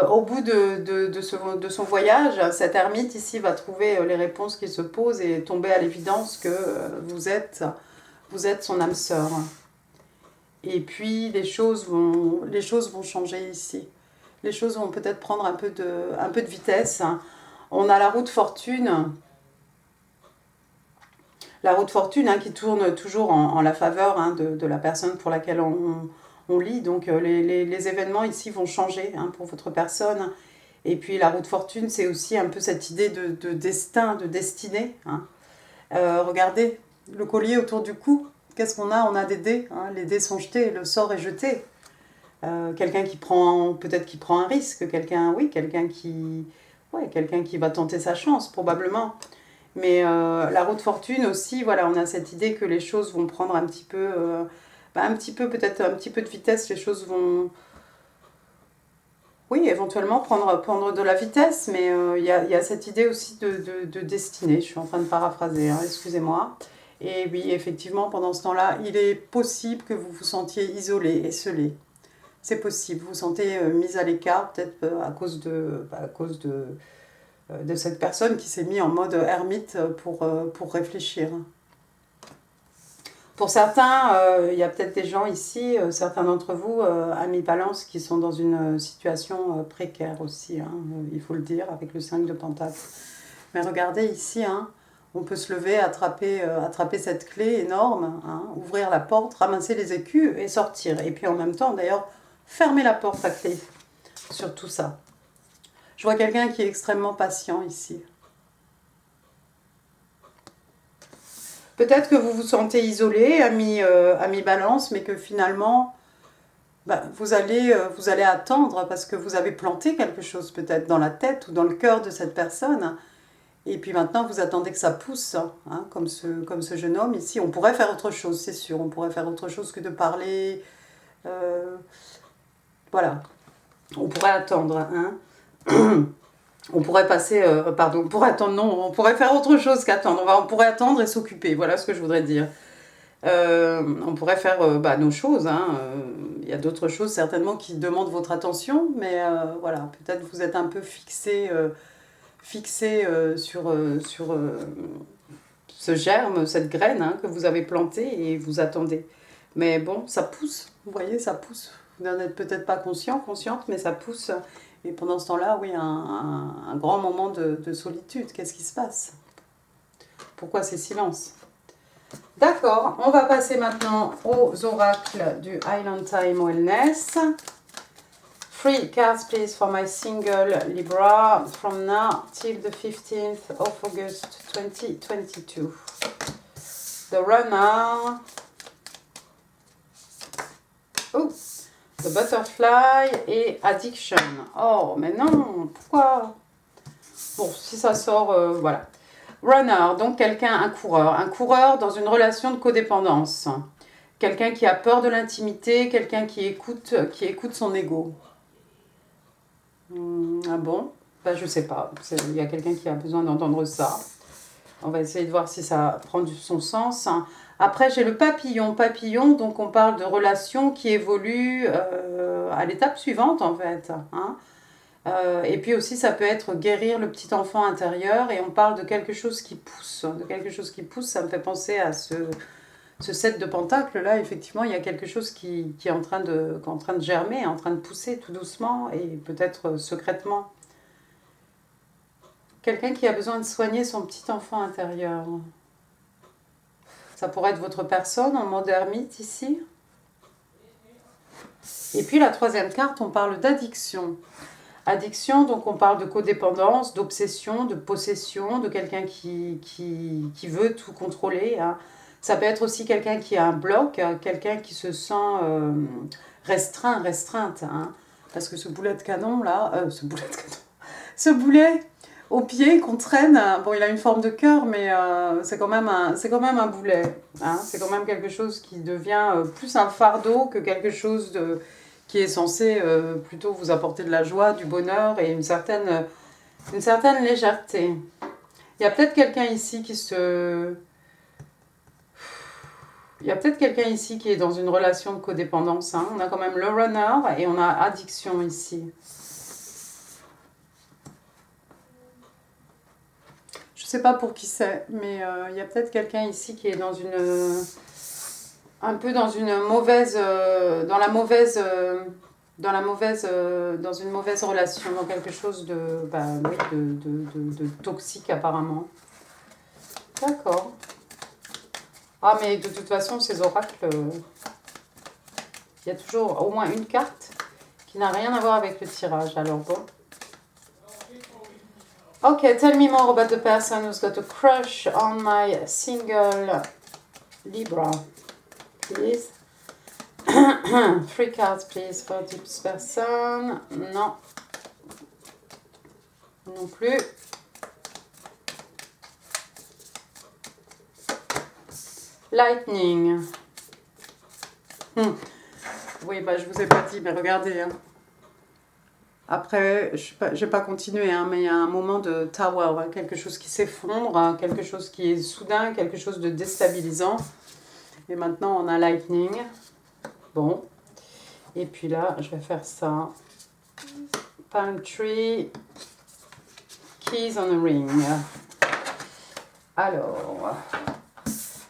au bout de son voyage, cet ermite ici va trouver les réponses qui se posent et tomber à l'évidence que vous êtes son âme sœur. Et puis les choses vont changer ici. Les choses vont peut-être prendre un peu de vitesse. On a la roue de fortune. La roue de fortune, hein, qui tourne toujours en la faveur, hein, de la personne pour laquelle on lit. Donc les événements ici vont changer, hein, pour votre personne. Et puis la roue de fortune, c'est aussi un peu cette idée de destin, de destinée. Hein. Regardez, le collier autour du cou. Qu'est-ce qu'on a? On a des dés. Hein. Les dés sont jetés, le sort est jeté. Quelqu'un qui prend un risque, quelqu'un qui va tenter sa chance, probablement. Mais la roue de fortune aussi, voilà, on a cette idée que les choses vont prendre un petit peu peut-être un petit peu de vitesse, les choses vont, oui, éventuellement prendre de la vitesse, mais il y a cette idée aussi de destinée. Je suis en train de paraphraser, hein, excusez-moi. Et oui, effectivement, pendant ce temps-là, il est possible que vous vous sentiez isolé, esselé. C'est possible, vous vous sentez mis à l'écart, peut-être à cause de cette personne qui s'est mise en mode ermite pour réfléchir. Pour certains, il y a peut-être des gens ici, certains d'entre vous, amis balance, qui sont dans une situation précaire aussi, hein, il faut le dire, avec le 5 de Pentacle. Mais regardez ici, hein, on peut se lever, attraper cette clé énorme, hein, ouvrir la porte, ramasser les écus et sortir. Et puis en même temps, d'ailleurs, fermer la porte à clé sur tout ça. Je vois quelqu'un qui est extrêmement patient ici. Peut-être que vous vous sentez isolé, ami balance, mais que finalement, vous allez attendre parce que vous avez planté quelque chose peut-être dans la tête ou dans le cœur de cette personne. Et puis maintenant, vous attendez que ça pousse, hein, comme ce jeune homme ici. On pourrait faire autre chose, c'est sûr. On pourrait faire autre chose que de parler. Voilà. On pourrait attendre, hein. On pourrait passer, pour attendre, non, on pourrait faire autre chose qu'attendre. On pourrait attendre et s'occuper, voilà ce que je voudrais dire. On pourrait faire nos choses, hein. Il y a d'autres choses certainement qui demandent votre attention, mais voilà, peut-être vous êtes un peu fixé sur ce germe, cette graine, hein, que vous avez plantée et vous attendez. Mais bon, ça pousse, vous voyez, ça pousse. Vous n'en êtes peut-être pas consciente, mais ça pousse. Et pendant ce temps-là, oui, un grand moment de solitude. Qu'est-ce qui se passe? Pourquoi ces silences? D'accord, on va passer maintenant aux oracles du Island Time Wellness. 3 cards, please, for my single Libra from now till the 15th of August 2022. The runner. Oh, the butterfly et addiction. Oh, mais non, pourquoi? Bon, si ça sort, voilà. Runner, donc quelqu'un, un coureur dans une relation de codépendance. Quelqu'un qui a peur de l'intimité, quelqu'un qui écoute son ego. Ah bon? Ben, je sais pas. Il y a quelqu'un qui a besoin d'entendre ça. On va essayer de voir si ça prend son sens. Après, j'ai le papillon. Papillon, donc on parle de relations qui évoluent à l'étape suivante, en fait. Hein. Et puis aussi, ça peut être guérir le petit enfant intérieur. Et on parle de quelque chose qui pousse. De quelque chose qui pousse, ça me fait penser à ce 7 de pentacles. Là, effectivement, il y a quelque chose qui est en train de germer, en train de pousser tout doucement et peut-être secrètement. Quelqu'un qui a besoin de soigner son petit enfant intérieur. Ça pourrait être votre personne en mode ermite ici. Et puis la troisième carte, on parle d'addiction. Addiction, donc on parle de codépendance, d'obsession, de possession, de quelqu'un qui veut tout contrôler. Hein. Ça peut être aussi quelqu'un qui a un bloc, quelqu'un qui se sent restreinte. Hein. Parce que ce boulet de canon là, ce boulet au pied qu'on traîne, bon il a une forme de cœur, mais c'est quand même un boulet. Hein. C'est quand même quelque chose qui devient plus un fardeau que quelque chose qui est censé plutôt vous apporter de la joie, du bonheur et une certaine légèreté. Il y a peut-être quelqu'un ici Il y a peut-être quelqu'un ici qui est dans une relation de codépendance. Hein. On a quand même le runner et on a addiction ici. Je ne sais pas pour qui c'est, mais il y a peut-être quelqu'un ici qui est dans un peu dans une mauvaise, dans une mauvaise relation, dans quelque chose de toxique apparemment. D'accord. Ah, mais de toute façon, ces oracles, il y a toujours au moins une carte qui n'a rien à voir avec le tirage. Alors bon. Okay, tell me more about the person who's got a crush on my single Libra, please. 3 cards, please, for this person. Non. Non plus. Lightning. Oui, bah, je vous ai pas dit, mais regardez. Hein. Après, je vais pas continuer, hein, mais il y a un moment de tower, hein, quelque chose qui s'effondre, hein, quelque chose qui est soudain, quelque chose de déstabilisant. Et maintenant, on a lightning. Bon. Et puis là, je vais faire ça. Palm tree. Keys on a ring. Alors,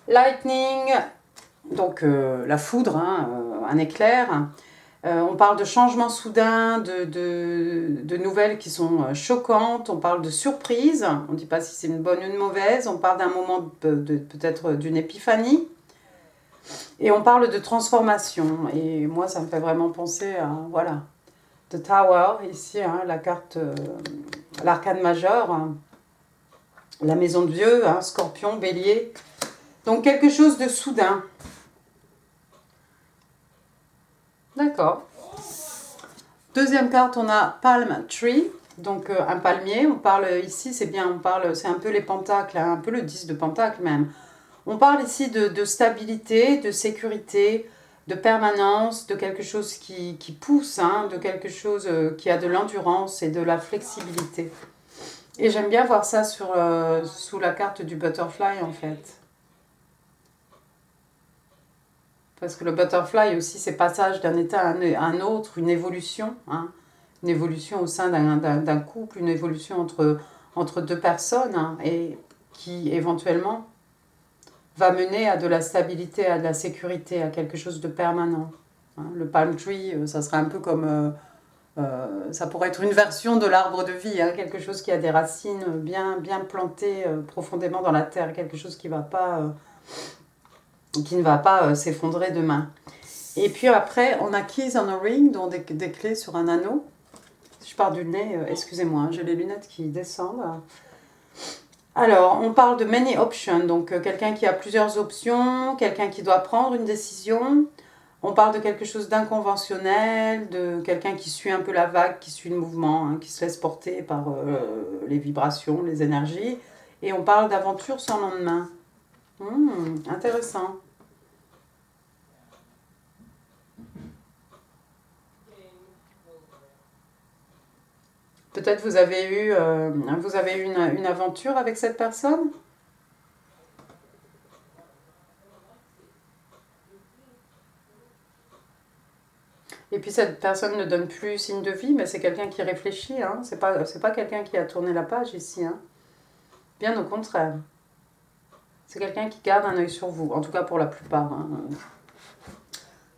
lightning, donc la foudre, hein, un éclair. On parle de changements soudains, de nouvelles qui sont choquantes. On parle de surprise. On ne dit pas si c'est une bonne ou une mauvaise. On parle d'un moment peut-être d'une épiphanie. Et on parle de transformation. Et moi, ça me fait vraiment penser à, voilà, The Tower, ici, hein, la carte, l'arcane majeur, hein, la maison de Dieu, hein, Scorpion, Bélier. Donc quelque chose de soudain. D'accord. Deuxième carte, on a Palm Tree, donc un palmier. On parle ici, c'est un peu les pentacles, hein, un peu le 10 de pentacles même. On parle ici de stabilité, de sécurité, de permanence, de quelque chose qui pousse, hein, de quelque chose qui a de l'endurance et de la flexibilité. Et j'aime bien voir ça sous la carte du butterfly en fait. Parce que le butterfly aussi, c'est passage d'un état à un autre, une évolution. Hein, une évolution au sein d'un couple, une évolution entre deux personnes, hein, et qui éventuellement va mener à de la stabilité, à de la sécurité, à quelque chose de permanent. Hein, le palm tree, ça serait un peu comme... ça pourrait être une version de l'arbre de vie, hein, quelque chose qui a des racines bien plantées profondément dans la terre, quelque chose qui ne va pas s'effondrer demain. Et puis après, on a Keys on a Ring, donc des clés sur un anneau. Je pars du nez, excusez-moi, j'ai les lunettes qui descendent. Alors, on parle de many options, donc quelqu'un qui a plusieurs options, quelqu'un qui doit prendre une décision. On parle de quelque chose d'inconventionnel, de quelqu'un qui suit un peu la vague, qui suit le mouvement, hein, qui se laisse porter par les vibrations, les énergies. Et on parle d'aventure sans lendemain. Intéressant. Peut-être vous avez eu une aventure avec cette personne. Et puis cette personne ne donne plus signe de vie, mais c'est quelqu'un qui réfléchit. Hein. C'est pas quelqu'un qui a tourné la page ici. Hein. Bien au contraire. C'est quelqu'un qui garde un œil sur vous, en tout cas pour la plupart. Hein.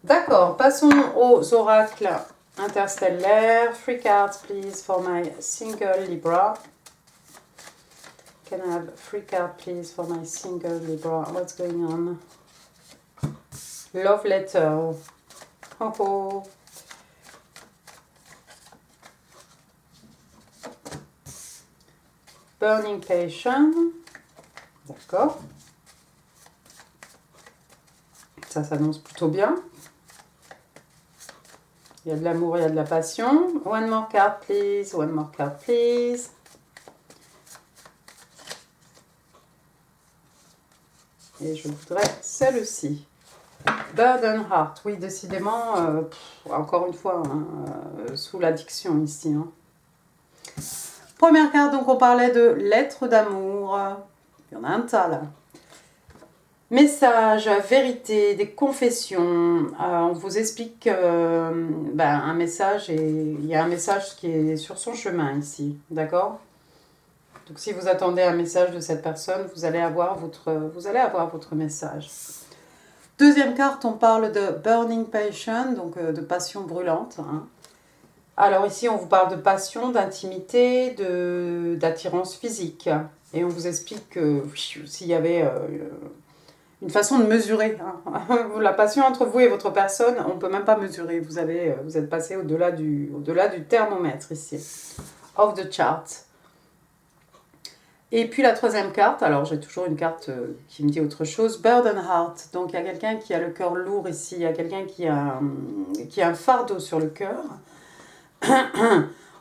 D'accord, passons aux oracles interstellaires. 3 cards, please, for my single Libra. Can I have 3 cards, please, for my single Libra? What's going on? Love letter. Oh oh. Burning passion. D'accord. Ça s'annonce plutôt bien. Il y a de l'amour, il y a de la passion. One more card, please. One more card, please. Et je voudrais celle-ci. Burden Heart. Oui, décidément, encore une fois, hein, sous l'addiction ici. Hein. Première carte, donc on parlait de lettres d'amour. Il y en a un tas là. Message, vérité, des confessions. On vous explique un message et il y a un message qui est sur son chemin ici, d'accord? Donc si vous attendez un message de cette personne, vous allez avoir votre message. Deuxième carte, on parle de burning passion, donc de passion brûlante. Hein. Alors ici, on vous parle de passion, d'intimité, d'attirance physique. Et on vous explique que s'il y avait une façon de mesurer. Hein. La passion entre vous et votre personne, on ne peut même pas mesurer. Vous êtes passé au-delà du thermomètre ici. Off the chart. Et puis la troisième carte, alors j'ai toujours une carte qui me dit autre chose, Burden Heart. Donc il y a quelqu'un qui a le cœur lourd ici, il y a quelqu'un qui a un fardeau sur le cœur.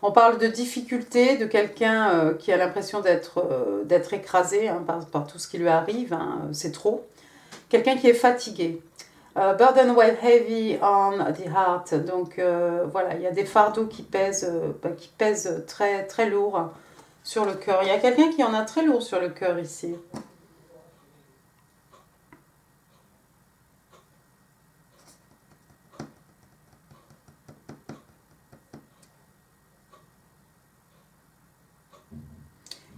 On parle de difficulté, de quelqu'un qui a l'impression d'être écrasé hein, par tout ce qui lui arrive, hein, c'est trop. Quelqu'un qui est fatigué. Burden weight heavy on the heart. Donc voilà, il y a des fardeaux qui pèsent très, très lourd sur le cœur. Il y a quelqu'un qui en a très lourd sur le cœur ici.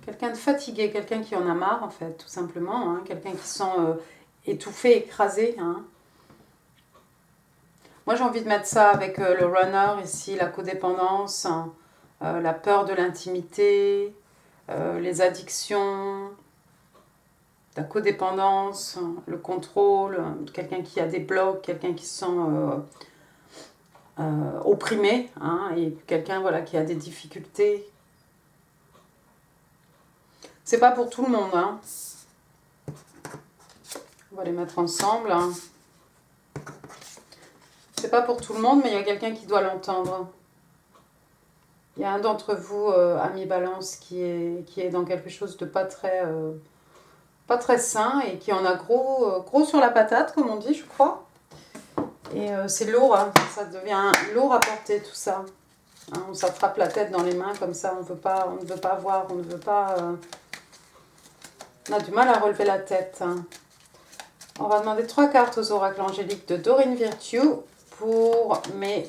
Quelqu'un de fatigué, quelqu'un qui en a marre en fait, tout simplement. Hein. Quelqu'un qui se sent étouffé, écrasé. Hein. Moi j'ai envie de mettre ça avec le runner ici, la codépendance, hein, la peur de l'intimité, les addictions, la codépendance, le contrôle, quelqu'un qui a des blocs, quelqu'un qui se sent opprimé, hein, et quelqu'un voilà, qui a des difficultés. C'est pas pour tout le monde. Hein. On va les mettre ensemble. Hein. C'est pas pour tout le monde, mais il y a quelqu'un qui doit l'entendre. Il y a un d'entre vous, ami Balance, qui est dans quelque chose de pas très sain et qui en a gros sur la patate, comme on dit, je crois. Et c'est lourd, hein. Ça devient lourd à porter tout ça. Hein, on s'attrape la tête dans les mains comme ça, on ne veut pas voir, on ne veut pas... On a du mal à relever la tête. Hein. On va demander 3 cartes aux oracles angéliques de Doreen Virtue pour mes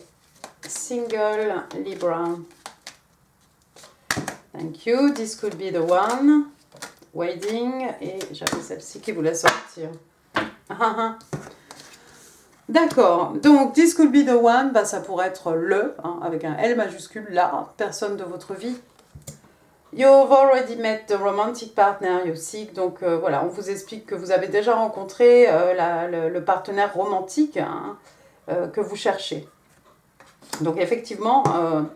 single Libra. Thank you. This could be the one. Waiting. Et j'avais celle-ci qui voulait sortir. D'accord. Donc, this could be the one. Bah, ça pourrait être le, hein, avec un L majuscule, la personne de votre vie. You've already met the romantic partner you seek. Donc, voilà, on vous explique que vous avez déjà rencontré le partenaire romantique hein, que vous cherchez. Donc, effectivement,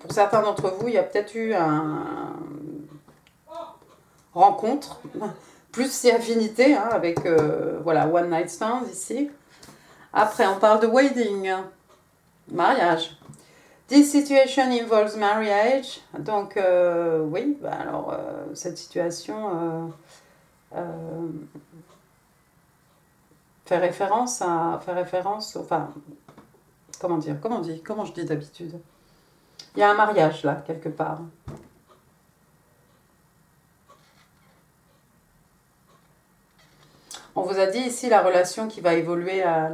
pour certains d'entre vous, il y a peut-être eu rencontre, plus si affinité, hein, avec voilà, one night stand ici. Après, on parle de wedding, mariage. This situation involves marriage. Donc, oui, bah alors, cette situation fait référence, enfin, comment dire, comment je dis d'habitude. Il y a un mariage là, quelque part. On vous a dit ici la relation qui va évoluer à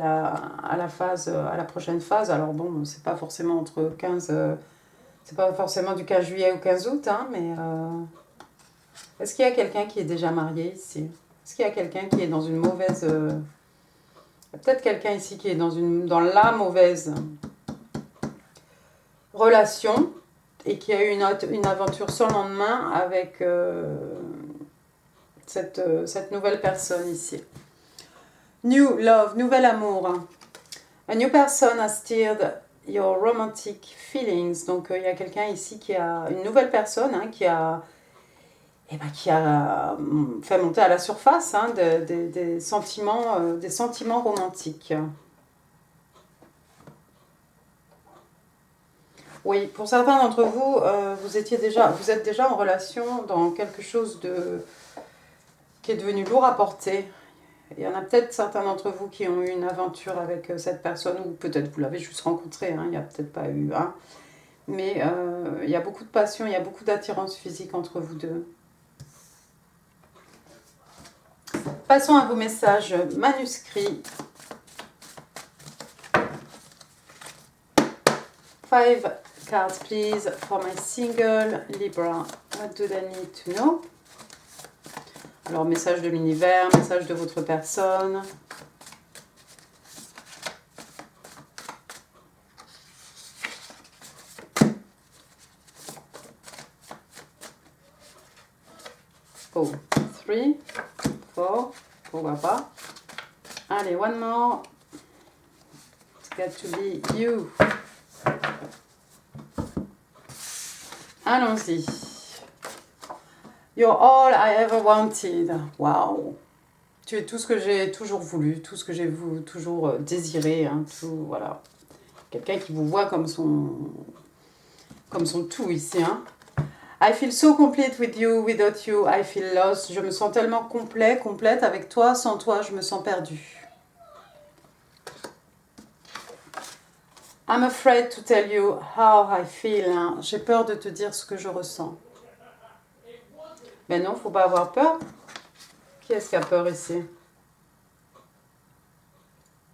la prochaine phase. Alors bon, c'est pas forcément entre 15, c'est pas forcément du 15 juillet au 15 août, hein, mais est-ce qu'il y a quelqu'un qui est déjà marié ici? Est-ce qu'il y a quelqu'un qui est dans une mauvaise... il y a peut-être quelqu'un ici qui est dans la mauvaise relation et qui a eu une aventure sans lendemain avec cette nouvelle personne ici. New love, nouvel amour. A new person has stirred your romantic feelings. Donc il y a quelqu'un ici qui a, une nouvelle personne hein, qui a fait monter à la surface hein, des sentiments romantiques. Oui, pour certains d'entre vous, vous êtes déjà en relation dans quelque chose qui est devenu lourd à porter. Il y en a peut-être certains d'entre vous qui ont eu une aventure avec cette personne, ou peut-être vous l'avez juste rencontré, hein, il n'y a peut-être pas eu un. Mais il y a beaucoup de passion, il y a beaucoup d'attirance physique entre vous deux. Passons à vos messages manuscrits. 5 cards, please, for my single Libra. What do they need to know? Alors, message de l'univers, message de votre personne. Oh, 3, 4, pourquoi pas. Allez, one more. It's got to be you. Allons-y. You're all I ever wanted. Wow. Tu es tout ce que j'ai toujours voulu, tout ce que j'ai toujours désiré. Hein, tout, voilà. Quelqu'un qui vous voit comme son tout ici. Hein. I feel so complete with you, without you, I feel lost. Je me sens tellement complète avec toi. Sans toi, je me sens perdue. I'm afraid to tell you how I feel. Hein. J'ai peur de te dire ce que je ressens. Mais non, faut pas avoir peur. Qui est-ce qui a peur ici?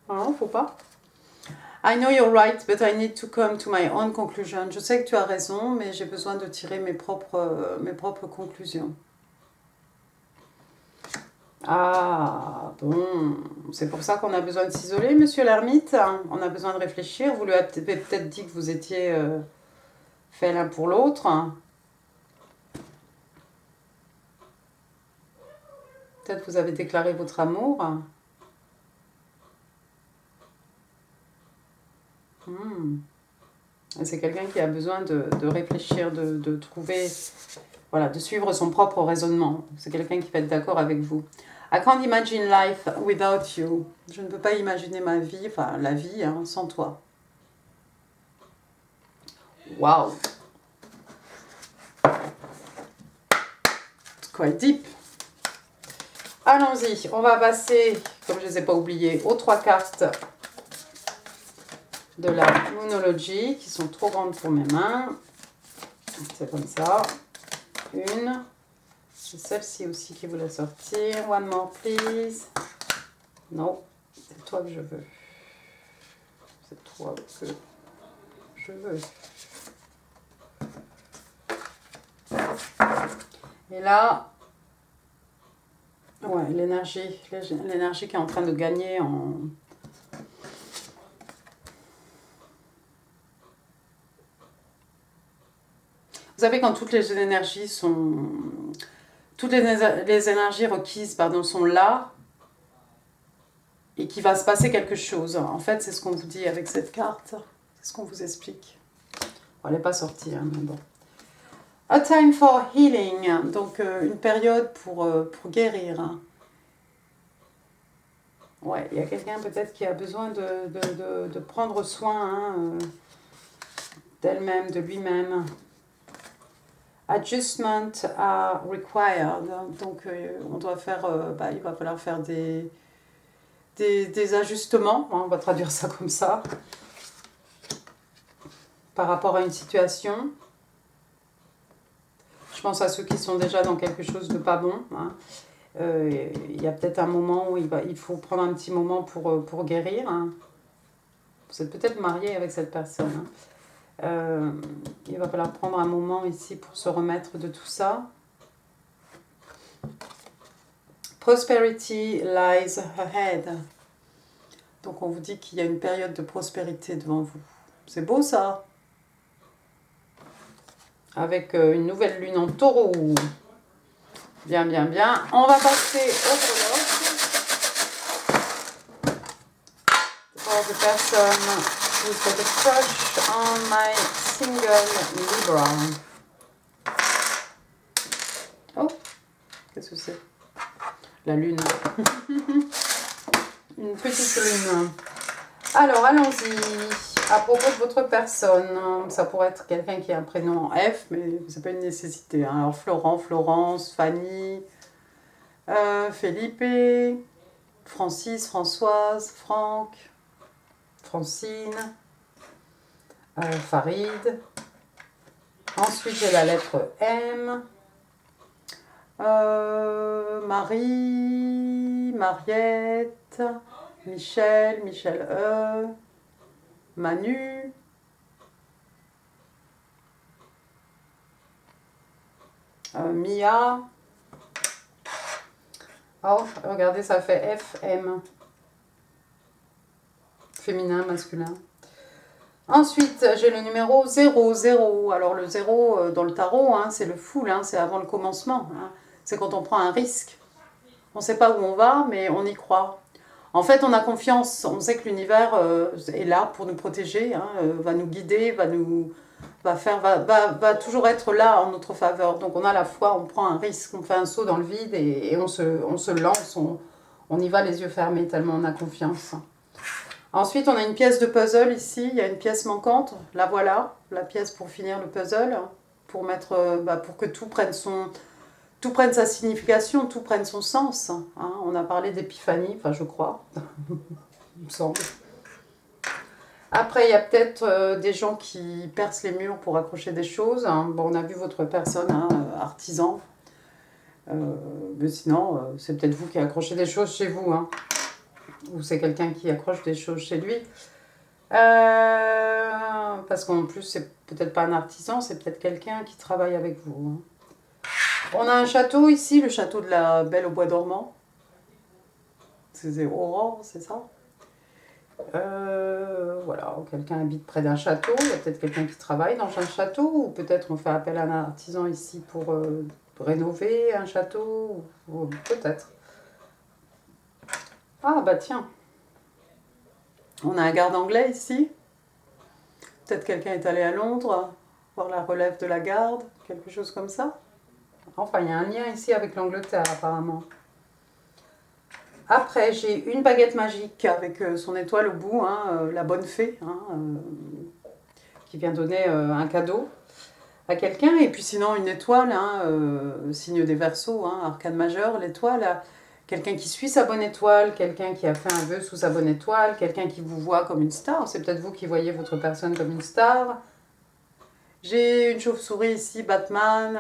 Non, faut pas. I know you're right, but I need to come to my own conclusion. Je sais que tu as raison, mais j'ai besoin de tirer mes propres conclusions. Ah, bon. C'est pour ça qu'on a besoin de s'isoler, monsieur l'ermite. On a besoin de réfléchir. Vous lui avez peut-être dit que vous étiez fait l'un pour l'autre. Peut-être vous avez déclaré votre amour. C'est quelqu'un qui a besoin de réfléchir, de trouver, voilà, de suivre son propre raisonnement. C'est quelqu'un qui va être d'accord avec vous. I can't imagine life without you. Je ne peux pas imaginer ma vie, enfin la vie, hein, sans toi. Wow. It's quite deep. Allons-y, on va passer, comme je ne les ai pas oubliés, aux 3 cartes de la Moonology, qui sont trop grandes pour mes mains. C'est comme ça. Une. C'est celle-ci aussi qui voulait sortir. One more, please. Non, c'est toi que je veux. C'est toi que je veux. Et là, ouais, l'énergie qui est en train de gagner en... Vous savez, quand toutes les énergies sont... Toutes les énergies requises, pardon, sont là, et qu'il va se passer quelque chose. En fait, c'est ce qu'on vous dit avec cette carte. C'est ce qu'on vous explique. Bon, elle n'est pas sortie, hein, mais bon. A time for healing. Donc, une période pour guérir. Ouais, il y a quelqu'un peut-être qui a besoin de prendre soin hein, d'elle-même, de lui-même. Adjustment are required. Donc, on doit faire, il va falloir faire des ajustements, hein, on va traduire ça comme ça, par rapport à une situation. Je pense à ceux qui sont déjà dans quelque chose de pas bon. Hein. Il y a peut-être un moment où il faut prendre un petit moment pour guérir. Hein. Vous êtes peut-être marié avec cette personne. Hein. Il va falloir prendre un moment ici pour se remettre de tout ça. Prosperity lies ahead. Donc on vous dit qu'il y a une période de prospérité devant vous. C'est beau ça. Avec une nouvelle lune en taureau. Bien, bien, bien. On va passer au breloque. For the person who's got a crush on my single Libra. Oh, qu'est-ce que c'est? La lune. Une petite lune. Alors, allons-y. À propos de votre personne, ça pourrait être quelqu'un qui a un prénom en F, mais c'est pas une nécessité. Hein. Alors, Florent, Florence, Fanny, Felipe, Francis, Françoise, Franck, Francine, Farid. Ensuite, j'ai la lettre M. Marie, Mariette, Michel, Michel E, Manu, Mia. Oh, regardez, ça fait FM. Féminin, masculin. Ensuite, j'ai le numéro 0, 0. Alors le 0 dans le tarot, hein, c'est le full, hein, c'est avant le commencement. Hein. C'est quand on prend un risque. On ne sait pas où on va, mais on y croit. En fait, on a confiance. On sait que l'univers est là pour nous protéger, hein, va nous guider, va toujours être là en notre faveur. Donc on a la foi, on prend un risque, on fait un saut dans le vide et on se lance, on y va les yeux fermés tellement on a confiance. Ensuite, on a une pièce de puzzle ici, il y a une pièce manquante, la voilà, la pièce pour finir le puzzle, pour que tout prenne sa signification, tout prenne son sens. Hein. On a parlé d'épiphanie, enfin je crois, il me semble. Après, il y a peut-être des gens qui percent les murs pour accrocher des choses. Hein. Bon, on a vu votre personne, hein, artisan. Mais sinon, c'est peut-être vous qui accrochez des choses chez vous. Hein. Ou c'est quelqu'un qui accroche des choses chez lui. Parce qu'en plus, c'est peut-être pas un artisan, c'est peut-être quelqu'un qui travaille avec vous. Hein. On a un château ici, le château de la Belle au Bois dormant. C'est Aurore, c'est ça? Voilà, quelqu'un habite près d'un château, il y a peut-être quelqu'un qui travaille dans un château, ou peut-être on fait appel à un artisan ici pour rénover un château, ou peut-être. Ah bah tiens, on a un garde anglais ici, peut-être quelqu'un est allé à Londres, voir la relève de la garde, quelque chose comme ça. Enfin, il y a un lien ici avec l'Angleterre apparemment. Après, j'ai une baguette magique avec son étoile au bout, hein, la bonne fée, hein, qui vient donner un cadeau à quelqu'un. Et puis sinon, une étoile, hein, signe des Verseaux, hein, arcane majeur, l'étoile, quelqu'un qui suit sa bonne étoile, quelqu'un qui a fait un vœu sous sa bonne étoile, quelqu'un qui vous voit comme une star. C'est peut-être vous qui voyez votre personne comme une star. J'ai une chauve-souris ici, Batman,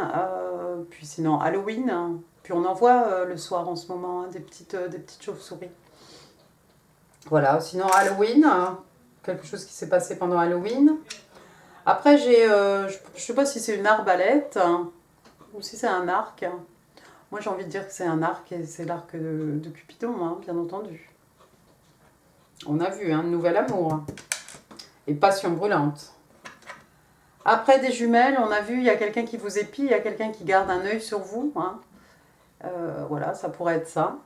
puis sinon Halloween, hein. Puis on en voit le soir en ce moment, hein, des petites chauves-souris. Voilà, sinon Halloween, quelque chose qui s'est passé pendant Halloween. Après, j'ai, je ne sais pas si c'est une arbalète hein, ou si c'est un arc. Moi, j'ai envie de dire que c'est un arc et c'est l'arc de Cupidon, hein, bien entendu. On a vu, hein, nouvel amour et passion brûlante. Après, des jumelles, on a vu, il y a quelqu'un qui vous épie, il y a quelqu'un qui garde un œil sur vous. Hein. Voilà, ça pourrait être ça.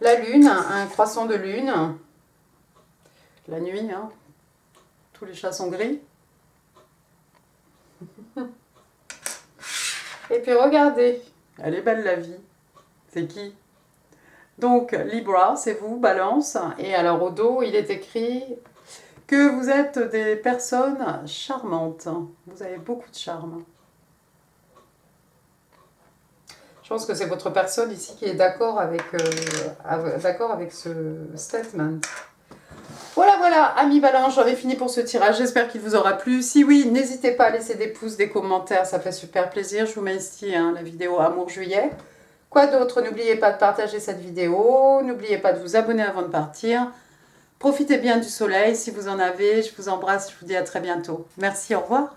La lune, un croissant de lune. La nuit, hein. Tous les chats sont gris. Et puis regardez, elle est belle la vie. C'est qui? Donc Libra, c'est vous, Balance. Et alors au dos, il est écrit que vous êtes des personnes charmantes. Vous avez beaucoup de charme. Je pense que c'est votre personne ici qui est d'accord avec ce statement. Voilà, voilà, amis Balance, j'en ai fini pour ce tirage. J'espère qu'il vous aura plu. Si oui, n'hésitez pas à laisser des pouces, des commentaires, ça fait super plaisir. Je vous mets ici la vidéo Amour Juillet. Quoi d'autre? N'oubliez pas de partager cette vidéo. N'oubliez pas de vous abonner avant de partir. Profitez bien du soleil si vous en avez. Je vous embrasse, je vous dis à très bientôt. Merci, au revoir.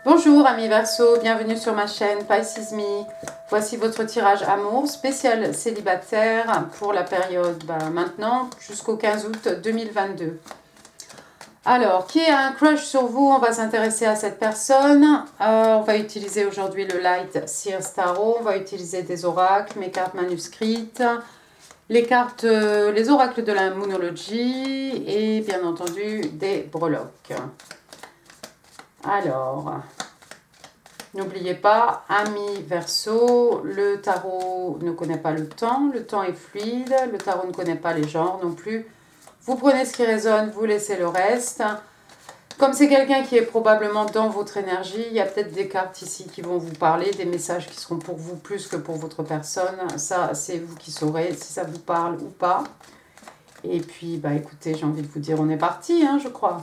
Bonjour amis Verseau, bienvenue sur ma chaîne Pisces Me. Voici votre tirage amour spécial célibataire pour la période maintenant jusqu'au 15 août 2022. Alors, qui a un crush sur vous? On va s'intéresser à cette personne. On va utiliser aujourd'hui le Light Seers Tarot. On va utiliser des oracles, mes cartes manuscrites, les oracles de la Moonology et bien entendu des breloques. Alors, n'oubliez pas, amis Verseau, le tarot ne connaît pas le temps est fluide, le tarot ne connaît pas les genres non plus. Vous prenez ce qui résonne, vous laissez le reste. Comme c'est quelqu'un qui est probablement dans votre énergie, il y a peut-être des cartes ici qui vont vous parler, des messages qui seront pour vous plus que pour votre personne. Ça, c'est vous qui saurez si ça vous parle ou pas. Et puis, écoutez, j'ai envie de vous dire, on est parti, je crois.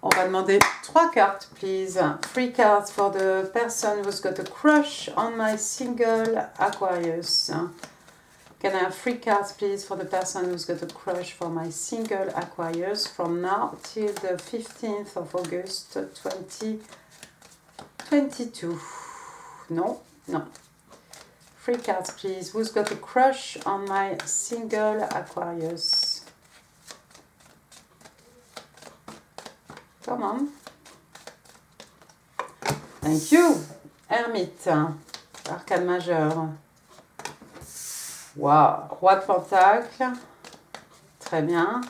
On va demander 3 cartes, please. 3 cards for the person who's got a crush on my single Aquarius. Can I have 3 cards, please, for the person who's got a crush for my single Aquarius from now till the 15th of August 2022? No, no. 3 cards, please. Who's got a crush on my single Aquarius? Come on. Thank you. Hermite. Arcane majeur. Wow. Roi de Pentacle. Très bien.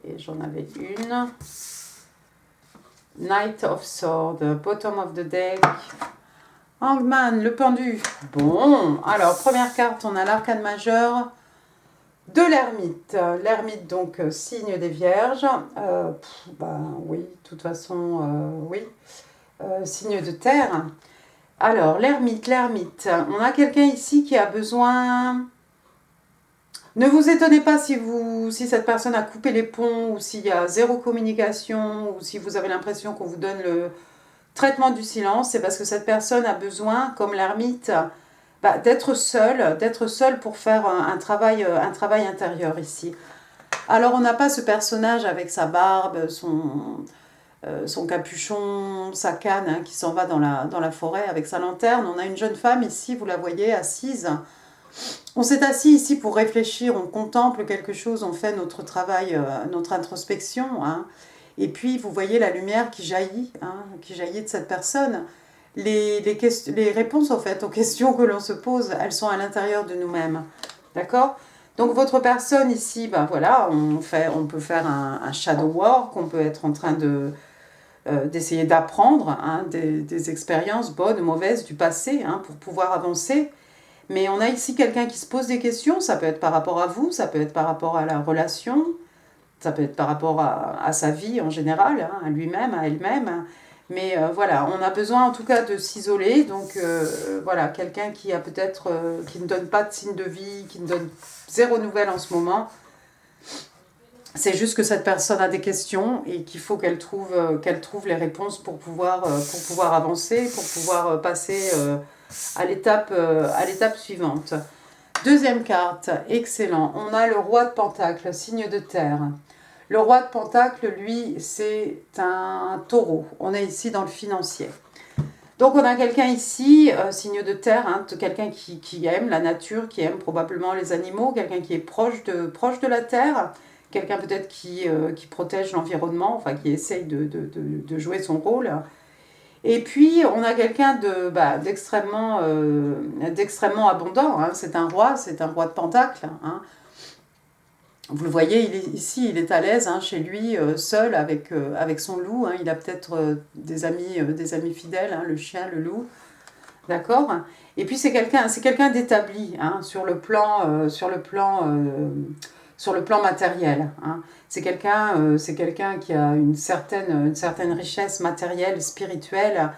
Et j'en avais une. Knight of Swords. Bottom of the deck. Hangman, le pendu. Bon. Alors, première carte, on a l'arcane majeur de l'ermite. L'ermite, donc, signe des vierges. Oui, de toute façon, oui. Signe de terre. Alors, l'ermite. On a quelqu'un ici qui a besoin... Ne vous étonnez pas si cette personne a coupé les ponts, ou s'il y a zéro communication, ou si vous avez l'impression qu'on vous donne le traitement du silence. C'est parce que cette personne a besoin, comme l'ermite... d'être seul pour faire un travail intérieur ici. Alors, on n'a pas ce personnage avec sa barbe, son capuchon, sa canne qui s'en va dans la forêt avec sa lanterne. On a une jeune femme ici, vous la voyez, assise. On s'est assis ici pour réfléchir, on contemple quelque chose, on fait notre travail, notre introspection. Et puis, vous voyez la lumière qui jaillit de cette personne. Les réponses en fait aux questions que l'on se pose, elles sont à l'intérieur de nous-mêmes. D'accord? Donc votre personne ici, voilà, on peut faire un shadow work, on peut être en train d'essayer d'apprendre des expériences bonnes, mauvaises du passé pour pouvoir avancer. Mais on a ici quelqu'un qui se pose des questions, ça peut être par rapport à vous, ça peut être par rapport à la relation, ça peut être par rapport à sa vie en général, à lui-même, à elle-même. Mais voilà, on a besoin en tout cas de s'isoler. Donc voilà, quelqu'un qui a peut-être qui ne donne pas de signe de vie, qui ne donne zéro nouvelle en ce moment. C'est juste que cette personne a des questions et qu'il faut qu'elle trouve les réponses pour pouvoir avancer, pour pouvoir passer à l'étape suivante. Deuxième carte, excellent. On a le roi de Pentacle, signe de terre. Le roi de Pentacle, lui, c'est un taureau. On est ici dans le financier. Donc, on a quelqu'un ici, signe de terre, quelqu'un qui aime la nature, qui aime probablement les animaux, quelqu'un qui est proche de la terre, quelqu'un peut-être qui protège l'environnement, enfin qui essaye de jouer son rôle. Et puis, on a quelqu'un d'extrêmement abondant. C'est un roi de Pentacle. Vous le voyez, il est à l'aise chez lui, seul, avec son loup. Il a peut-être des amis fidèles, le chien, le loup. D'accord? Et puis c'est quelqu'un d'établi sur le plan sur le plan matériel. Hein. C'est quelqu'un qui a une certaine richesse matérielle, spirituelle.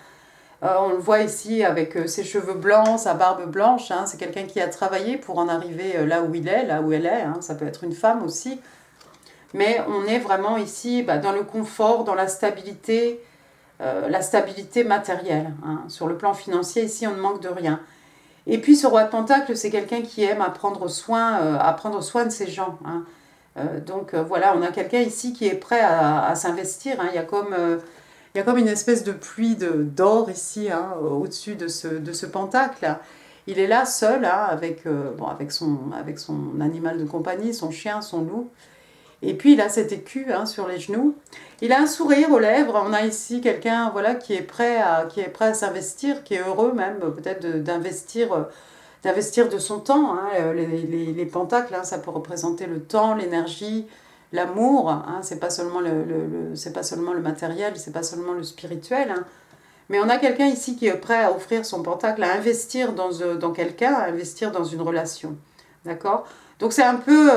On le voit ici avec ses cheveux blancs, sa barbe blanche. Hein. C'est quelqu'un qui a travaillé pour en arriver là où il est, là où elle est. Hein. Ça peut être une femme aussi. Mais on est vraiment ici dans le confort, dans la stabilité matérielle. Hein. Sur le plan financier, ici, on ne manque de rien. Et puis, ce roi de Pentacle, c'est quelqu'un qui aime prendre soin de ses gens. Hein. Donc, voilà, on a quelqu'un ici qui est prêt à s'investir. Hein. Il y a comme une espèce de pluie d'or ici, hein, au-dessus de ce pentacle. Il est là, seul, hein, avec son animal de compagnie, son chien, son loup. Et puis il a cet écu hein, sur les genoux. Il a un sourire aux lèvres. On a ici quelqu'un voilà, qui est prêt à s'investir, qui est heureux même peut-être d'investir de son temps. Hein. Les pentacles, hein, ça peut représenter le temps, l'énergie, l'amour. Hein. C'est pas seulement c'est pas seulement le matériel, c'est pas seulement le spirituel. Hein. Mais on a quelqu'un ici qui est prêt à offrir son pentacle, à investir dans quelqu'un, à investir dans une relation. D'accord ? Donc c'est un peu,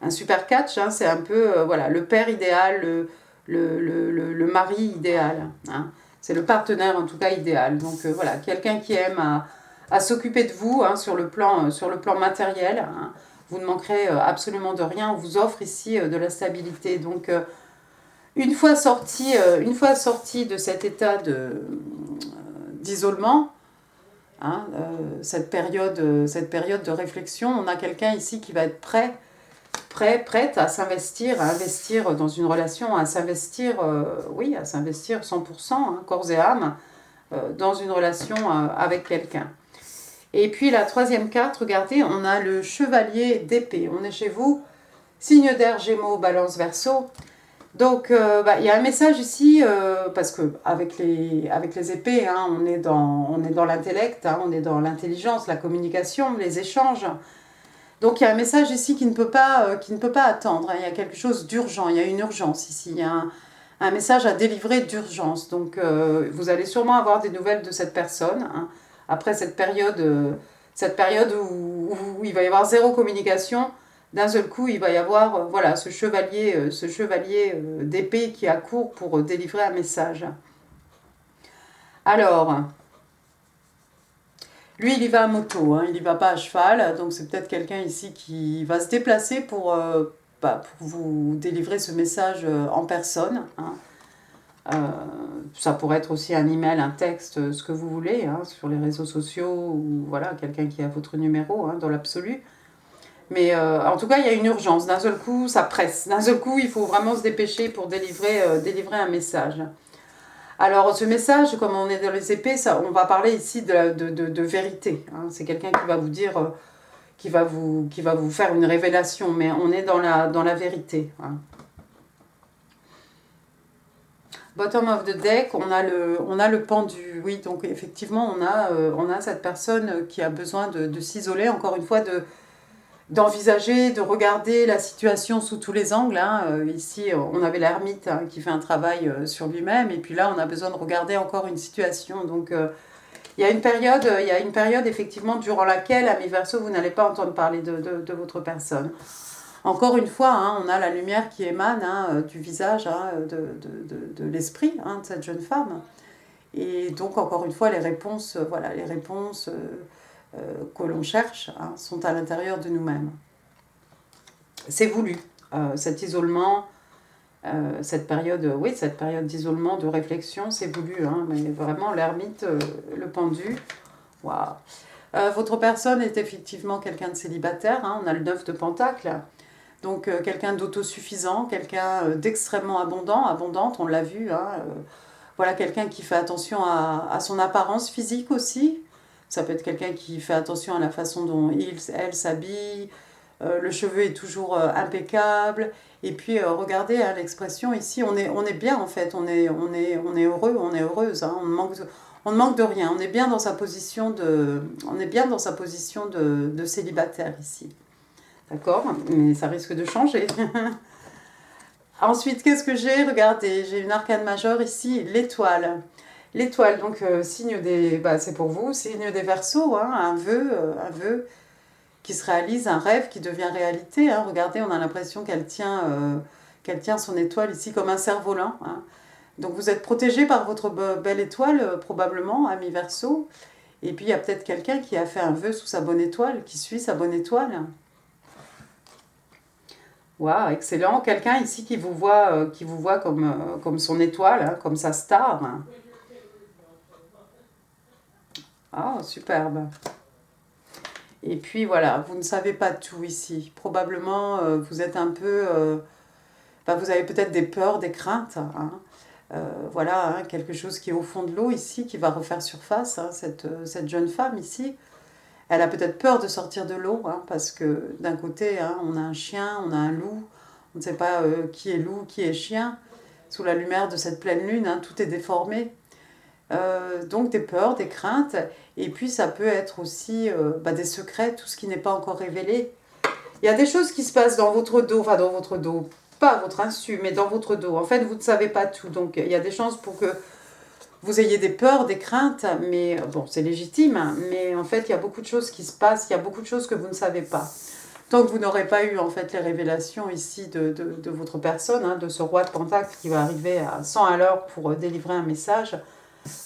un super catch, hein, c'est un peu voilà, le père idéal, le mari idéal. Hein. C'est le partenaire en tout cas idéal. Donc voilà, quelqu'un qui aime à s'occuper de vous hein, sur le plan matériel. Hein. Vous ne manquerez absolument de rien. On vous offre ici de la stabilité. Donc une fois sorti de cet état d'isolement, hein, cette période de réflexion, on a quelqu'un ici qui va être prête à s'investir, à investir dans une relation, à s'investir 100%, hein, corps et âme, dans une relation avec quelqu'un. Et puis la troisième carte, regardez, on a le chevalier d'épée. On est chez vous, signe d'air, Gémeaux, Balance, Verseau. Donc, il y a un message ici, parce que avec les épées, hein, on est dans l'intellect, hein, on est dans l'intelligence, la communication, les échanges. Donc, il y a un message ici qui ne peut pas attendre. Hein. Il y a quelque chose d'urgent, il y a une urgence ici. Il y a un message à délivrer d'urgence. Donc, vous allez sûrement avoir des nouvelles de cette personne. Hein, après cette période où il va y avoir zéro communication. D'un seul coup, il va y avoir voilà, ce chevalier d'épée qui accourt pour délivrer un message. Alors, lui, il y va à moto, hein, il n'y va pas à cheval, donc c'est peut-être quelqu'un ici qui va se déplacer pour vous délivrer ce message en personne. Hein. Ça pourrait être aussi un email, un texte, ce que vous voulez, hein, sur les réseaux sociaux, ou voilà, quelqu'un qui a votre numéro, hein, dans l'absolu. Mais en tout cas, il y a une urgence. D'un seul coup, ça presse. D'un seul coup, il faut vraiment se dépêcher pour délivrer un message. Alors, ce message, comme on est dans les épées, on va parler ici de vérité. Hein. C'est quelqu'un qui va vous dire, qui va vous faire une révélation, mais on est dans la vérité. Hein. Bottom of the deck, on a le pendu. Oui, donc effectivement, on a cette personne qui a besoin de s'isoler, encore une fois, d'envisager, de regarder la situation sous tous les angles. Hein. Ici, on avait l'ermite hein, qui fait un travail sur lui-même, et puis là, on a besoin de regarder encore une situation. Donc, il y a une période effectivement durant laquelle, amis Verseau, vous n'allez pas entendre parler de votre personne. Encore une fois, hein, on a la lumière qui émane hein, du visage, hein, de l'esprit hein, de cette jeune femme. Et donc, encore une fois, les réponses que l'on cherche hein, sont à l'intérieur de nous-mêmes. C'est voulu, cet isolement, cette période d'isolement, de réflexion, c'est voulu, hein, mais vraiment l'ermite, le pendu, waouh. Votre personne est effectivement quelqu'un de célibataire, hein, on a le 9 de Pentacle, donc quelqu'un d'autosuffisant, quelqu'un d'extrêmement abondante, on l'a vu, hein, voilà, quelqu'un qui fait attention à son apparence physique aussi. Ça peut être quelqu'un qui fait attention à la façon dont elle s'habille, le cheveu est toujours impeccable. Et puis regardez hein, l'expression ici, on est bien en fait, on est heureux, on est heureuse, hein, on ne manque de rien, on est bien dans sa position de célibataire ici. D'accord? Mais ça risque de changer. Ensuite, qu'est-ce que j'ai? Regardez, j'ai une arcane majeure ici, l'étoile. L'étoile, donc signe des... c'est pour vous, signe des Verseaux, hein, un vœu qui se réalise, un rêve qui devient réalité. Hein. Regardez, on a l'impression qu'elle tient son étoile ici comme un cerf-volant. Hein. Donc vous êtes protégé par votre belle étoile, probablement, ami Verseau. Et puis il y a peut-être quelqu'un qui a fait un vœu sous sa bonne étoile, qui suit sa bonne étoile. Waouh, excellent. Quelqu'un ici qui vous voit comme son étoile, hein, comme sa star. Ah, superbe. Et puis voilà, vous ne savez pas tout ici. Probablement, vous êtes un peu... vous avez peut-être des peurs, des craintes. Hein. Voilà, hein, quelque chose qui est au fond de l'eau ici, qui va refaire surface. Hein, cette jeune femme ici, elle a peut-être peur de sortir de l'eau, hein, parce que d'un côté, hein, on a un chien, on a un loup. On ne sait pas qui est loup, qui est chien. Sous la lumière de cette pleine lune, hein, tout est déformé. Donc des peurs, des craintes. Et puis ça peut être aussi des secrets, tout ce qui n'est pas encore révélé. Il y a des choses qui se passent dans votre dos, enfin dans votre dos, pas à votre insu, mais dans votre dos. En fait, vous ne savez pas tout. Donc il y a des chances pour que vous ayez des peurs, des craintes, mais bon, c'est légitime. Hein, mais en fait, il y a beaucoup de choses qui se passent, il y a beaucoup de choses que vous ne savez pas. Tant que vous n'aurez pas eu en fait les révélations ici de votre personne, hein, de ce roi de Pentacle qui va arriver à 100 à l'heure pour délivrer un message,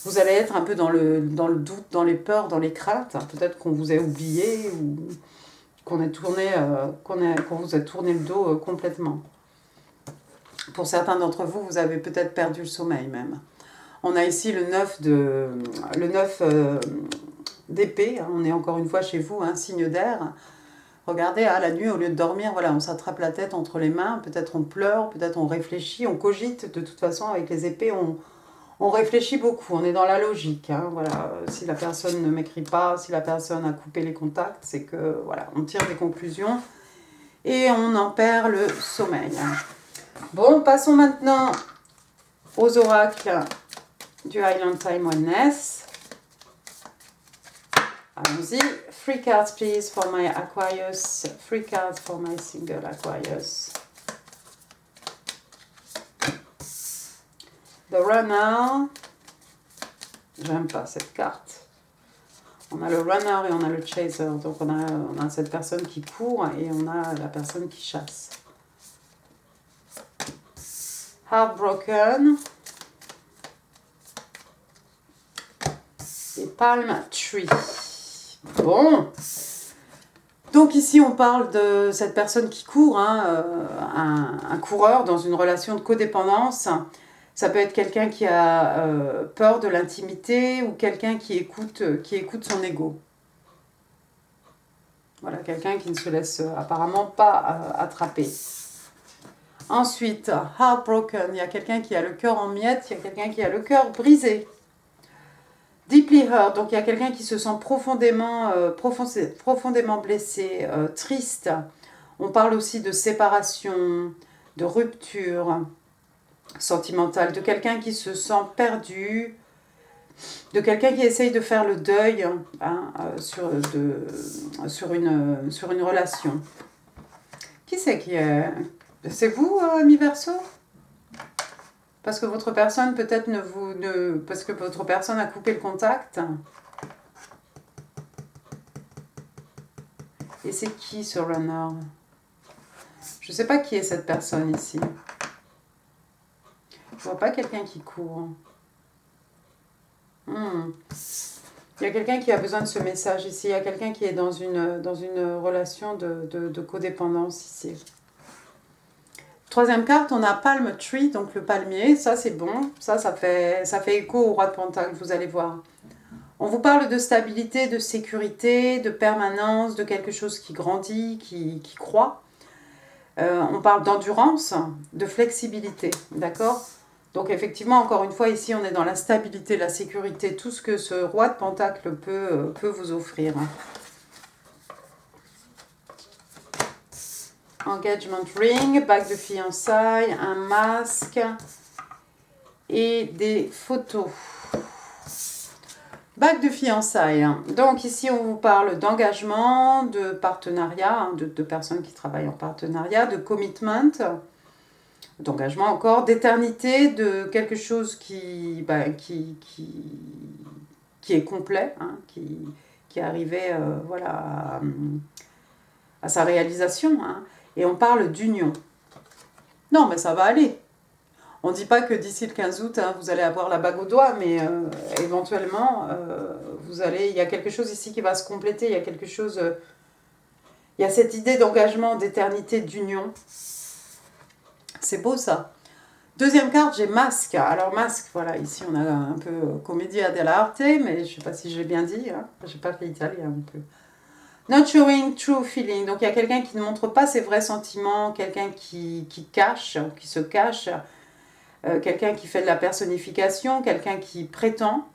vous allez être un peu dans le doute, dans les peurs, dans les craintes. Peut-être qu'on vous a oublié ou qu'on vous a tourné le dos complètement. Pour certains d'entre vous, vous avez peut-être perdu le sommeil même. On a ici le 9 d'épée. Hein, on est encore une fois chez vous, hein, signe d'air. Regardez, à la nuit, au lieu de dormir, voilà, on s'attrape la tête entre les mains. Peut-être on pleure, peut-être on réfléchit, on cogite. De toute façon, avec les épées, on réfléchit beaucoup, on est dans la logique. Hein, voilà. Si la personne ne m'écrit pas, si la personne a coupé les contacts, c'est que voilà, on tire des conclusions et on en perd le sommeil. Bon, passons maintenant aux oracles du Highland Time Oneness. Allons-y. 3 cards please for my Aquarius. 3 cards for my single Aquarius. The Runner. J'aime pas cette carte. On a le Runner et on a le Chaser. Donc on a cette personne qui court et on a la personne qui chasse. Heartbroken. Et Palm Tree. Bon. Donc ici on parle de cette personne qui court, hein, un coureur dans une relation de codépendance. Ça peut être quelqu'un qui a peur de l'intimité ou quelqu'un qui écoute son ego. Voilà, quelqu'un qui ne se laisse apparemment pas attraper. Ensuite, heartbroken, il y a quelqu'un qui a le cœur en miettes, il y a quelqu'un qui a le cœur brisé. Deeply hurt, donc il y a quelqu'un qui se sent profondément blessé, triste. On parle aussi de séparation, de rupture sentimentale, de quelqu'un qui se sent perdu, de quelqu'un qui essaye de faire le deuil hein, sur une relation. Qui c'est qui est... C'est vous, ami Verseau ? Parce que votre personne peut-être parce que votre personne a coupé le contact. Et c'est qui ce runner ? Je ne sais pas qui est cette personne ici. Je vois pas quelqu'un qui court. Il y a quelqu'un qui a besoin de ce message ici. Il y a quelqu'un qui est dans une relation de codépendance ici. Troisième carte, on a Palm Tree, donc le palmier. Ça, c'est bon. Ça fait écho au roi de Pentacle, vous allez voir. On vous parle de stabilité, de sécurité, de permanence, de quelque chose qui grandit, qui croît. On parle d'endurance, de flexibilité, d'accord ? Donc effectivement, encore une fois, ici, on est dans la stabilité, la sécurité, tout ce que ce roi de Pentacle peut vous offrir. Engagement ring, bague de fiançailles, un masque et des photos. Bague de fiançailles. Donc ici, on vous parle d'engagement, de partenariat, de personnes qui travaillent en partenariat, de commitment, d'engagement encore, d'éternité, de quelque chose qui est complet, hein, qui est arrivé voilà, à sa réalisation, hein, et on parle d'union. Non, mais ça va aller. On ne dit pas que d'ici le 15 août, hein, vous allez avoir la bague au doigt, mais éventuellement, il y a quelque chose ici qui va se compléter, il y a quelque chose, il y a cette idée d'engagement, d'éternité, d'union. C'est beau ça. Deuxième carte, j'ai masque. Alors masque, voilà, ici on a un peu commedia dell'arte, mais je ne sais pas si j'ai bien dit, hein. Je n'ai pas fait italien un peu. Not showing true feeling. Donc il y a quelqu'un qui ne montre pas ses vrais sentiments, quelqu'un qui cache, qui se cache, quelqu'un qui fait de la personnification, quelqu'un qui prétend,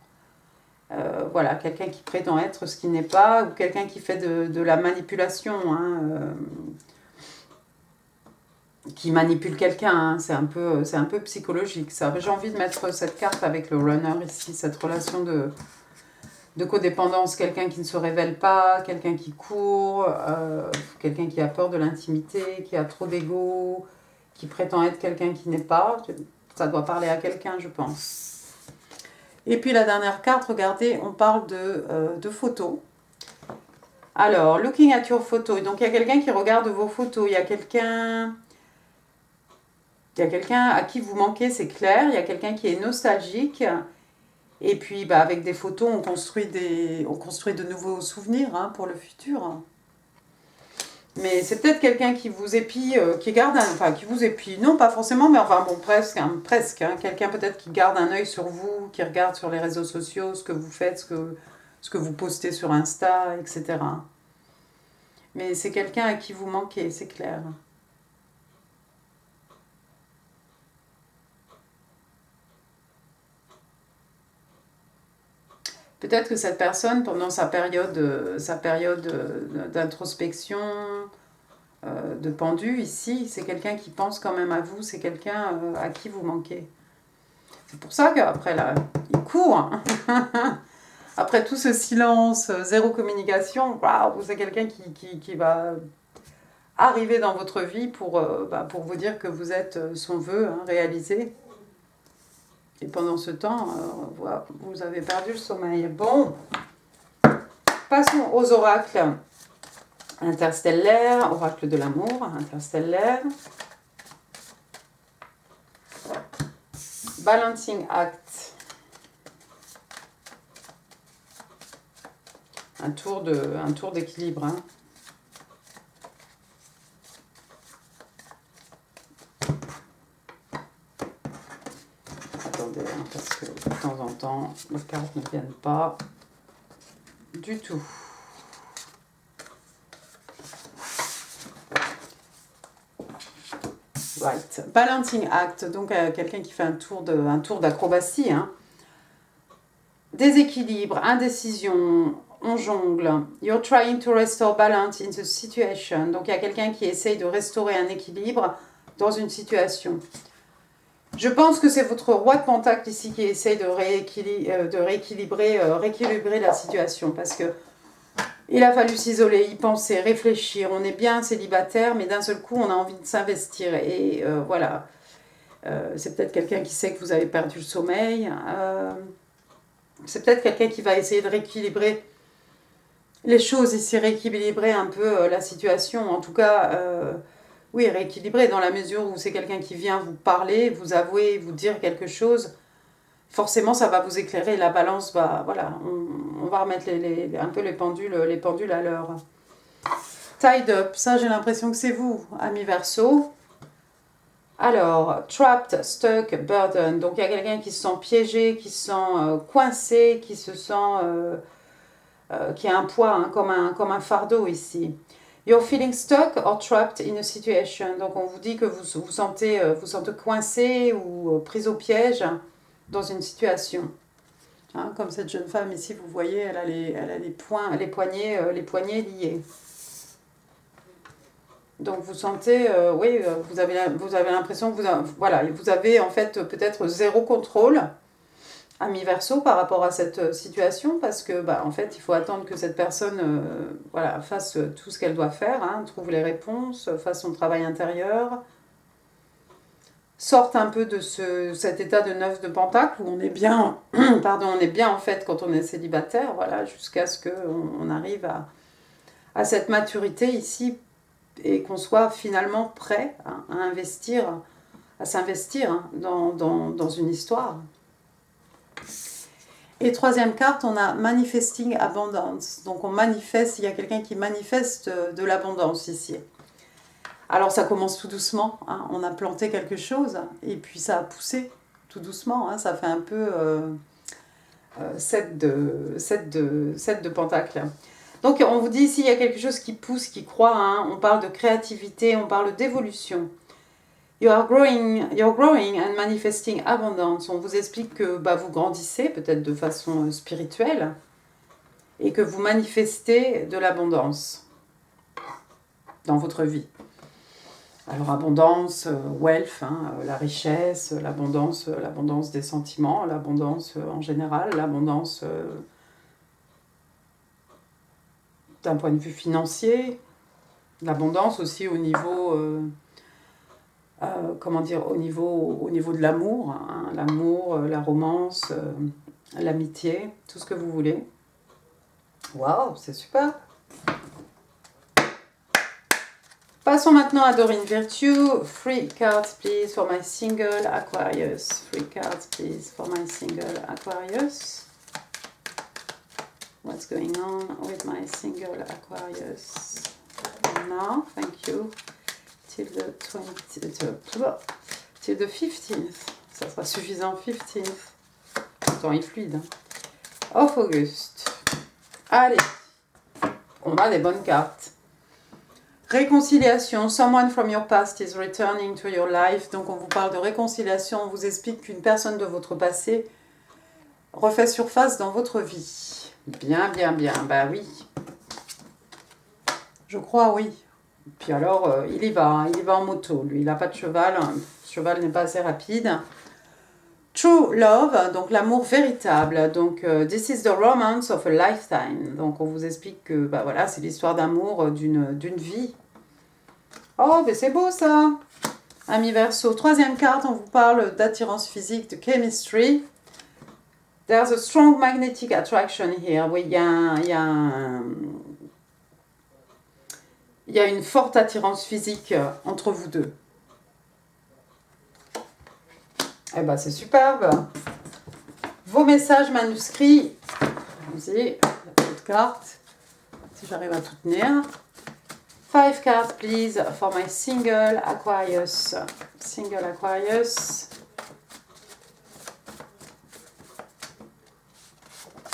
voilà, quelqu'un qui prétend être ce qui n'est pas, ou quelqu'un qui fait de la manipulation, hein, qui manipule quelqu'un, hein. C'est un peu psychologique ça. J'ai envie de mettre cette carte avec le runner ici, cette relation de codépendance, quelqu'un qui ne se révèle pas, quelqu'un qui court, quelqu'un qui a peur de l'intimité, qui a trop d'ego, qui prétend être quelqu'un qui n'est pas. Ça doit parler à quelqu'un, je pense. Et puis la dernière carte, regardez, on parle de photos. Alors, looking at your photo. Donc il y a quelqu'un qui regarde vos photos, il y a quelqu'un à qui vous manquez, c'est clair, il y a quelqu'un qui est nostalgique. Et puis, bah, avec des photos, on construit de nouveaux souvenirs, hein, pour le futur. Mais c'est peut-être quelqu'un qui vous épie, qui vous épie, non pas forcément, mais enfin bon, presque, hein, presque. Hein, quelqu'un peut-être qui garde un œil sur vous, qui regarde sur les réseaux sociaux, ce que vous faites, ce que vous postez sur Insta, etc. Mais c'est quelqu'un à qui vous manquez, c'est clair. Peut-être que cette personne, pendant sa période d'introspection, de pendu ici, c'est quelqu'un qui pense quand même à vous, c'est quelqu'un à qui vous manquez. C'est pour ça qu'après, là, il court. Après tout ce silence, zéro communication, waouh, c'est quelqu'un qui va arriver dans votre vie pour vous dire que vous êtes son vœu, hein, réalisé. Et pendant ce temps, vous avez perdu le sommeil. Bon, passons aux oracles interstellaires, oracle de l'amour, interstellaire. Balancing act. Un tour d'équilibre. Hein. Attendez, hein, parce que de temps en temps, les cartes ne viennent pas du tout. Right. Balancing act, donc quelqu'un qui fait un tour d'acrobatie. Hein. Déséquilibre, indécision, on jongle. You're trying to restore balance in the situation. Donc il y a quelqu'un qui essaye de restaurer un équilibre dans une situation. Je pense que c'est votre roi de Pentacle ici qui essaye de rééquilibrer la situation. Parce que il a fallu s'isoler, y penser, réfléchir. On est bien célibataire, mais d'un seul coup, on a envie de s'investir. Et voilà. C'est peut-être quelqu'un qui sait que vous avez perdu le sommeil. C'est peut-être quelqu'un qui va essayer de rééquilibrer les choses ici, rééquilibrer un peu la situation. En tout cas, oui, rééquilibrer dans la mesure où c'est quelqu'un qui vient vous parler, vous avouer, vous dire quelque chose. Forcément, ça va vous éclairer. La balance va, voilà, on va remettre un peu les pendules à l'heure. Tied up, ça j'ai l'impression que c'est vous, ami Verseau. Alors, trapped, stuck, burden. Donc il y a quelqu'un qui se sent piégé, qui se sent coincé, qui se sent, qui a un poids, hein, comme un fardeau ici. You're feeling stuck or trapped in a situation. Donc on vous dit que vous sentez coincé ou pris au piège dans une situation. Hein, comme cette jeune femme ici, vous voyez, elle a les poignets liés. Donc vous sentez, oui, vous avez l'impression que vous avez en fait peut-être zéro contrôle, ami Verseau, par rapport à cette situation, parce que en fait il faut attendre que cette personne fasse tout ce qu'elle doit faire, hein, trouve les réponses, fasse son travail intérieur, sorte un peu de cet état de 9 de Pentacle où on est bien, on est bien en fait quand on est célibataire, voilà, jusqu'à ce qu'on arrive à cette maturité ici et qu'on soit finalement prêt à investir, à s'investir hein, dans une histoire. Et troisième carte, on a Manifesting Abundance. Donc on manifeste, il y a quelqu'un qui manifeste de l'abondance ici. Alors ça commence tout doucement, hein. On a planté quelque chose et puis ça a poussé tout doucement. Hein. Ça fait un peu 7 de pentacles. Donc on vous dit ici, il y a quelque chose qui pousse, qui croît. Hein. On parle de créativité, on parle d'évolution. You're growing and manifesting abundance. On vous explique que vous grandissez, peut-être de façon spirituelle, et que vous manifestez de l'abondance dans votre vie. Alors abondance, wealth, hein, la richesse, l'abondance des sentiments, l'abondance en général, l'abondance d'un point de vue financier, l'abondance aussi au niveau... au niveau de l'amour, hein, l'amour, la romance, l'amitié, tout ce que vous voulez. Waouh, c'est super. Passons maintenant à Doreen Virtue. 3 cards please for my single Aquarius. 3 cards please for my single Aquarius. What's going on with my single Aquarius? Now, thank you. Till the 15th. Ça sera suffisant, 15th. Le temps est fluide. Of August. Allez, on a des bonnes cartes. Réconciliation. Someone from your past is returning to your life. Donc on vous parle de réconciliation. On vous explique qu'une personne de votre passé refait surface dans votre vie. Bien, bien, bien. Bah oui. Je crois, oui. Puis alors, il y va en moto. Lui, il n'a pas de cheval. Le cheval n'est pas assez rapide. True love, donc l'amour véritable. Donc, this is the romance of a lifetime. Donc, on vous explique que voilà, c'est l'histoire d'amour d'une vie. Oh, mais c'est beau ça. Ami Verseau. Troisième carte, on vous parle d'attirance physique, de chemistry. There's a strong magnetic attraction here. Oui, il y a une forte attirance physique entre vous deux. Eh bien, c'est superbe. Vos messages manuscrits. Allons-y, la petite carte. Si j'arrive à tout tenir. 5 cards, please, for my single Aquarius. Single Aquarius.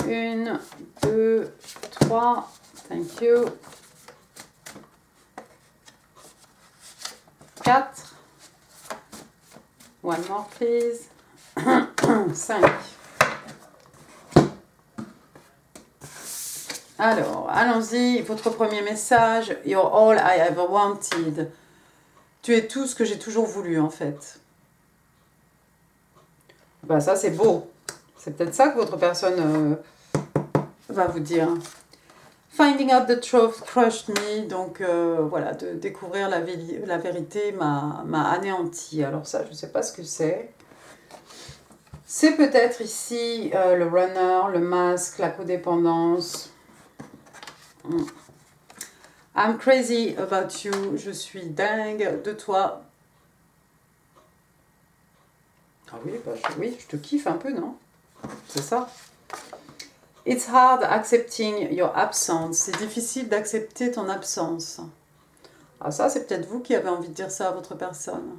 1, 2, 3. Thank you. 4. One more, please. 5. Alors, allons-y. Votre premier message. You're all I ever wanted. Tu es tout ce que j'ai toujours voulu, en fait. Ça, c'est beau. C'est peut-être ça que votre personne va vous dire. Finding out the truth crushed me. Donc, voilà, de découvrir la vérité m'a anéanti. Alors ça, je ne sais pas ce que c'est. C'est peut-être ici le runner, le masque, la codépendance. I'm crazy about you. Je suis dingue de toi. Ah oui, oui, je te kiffe un peu, non? C'est ça. It's hard accepting your absence. C'est difficile d'accepter ton absence. Ah ça, c'est peut-être vous qui avez envie de dire ça à votre personne.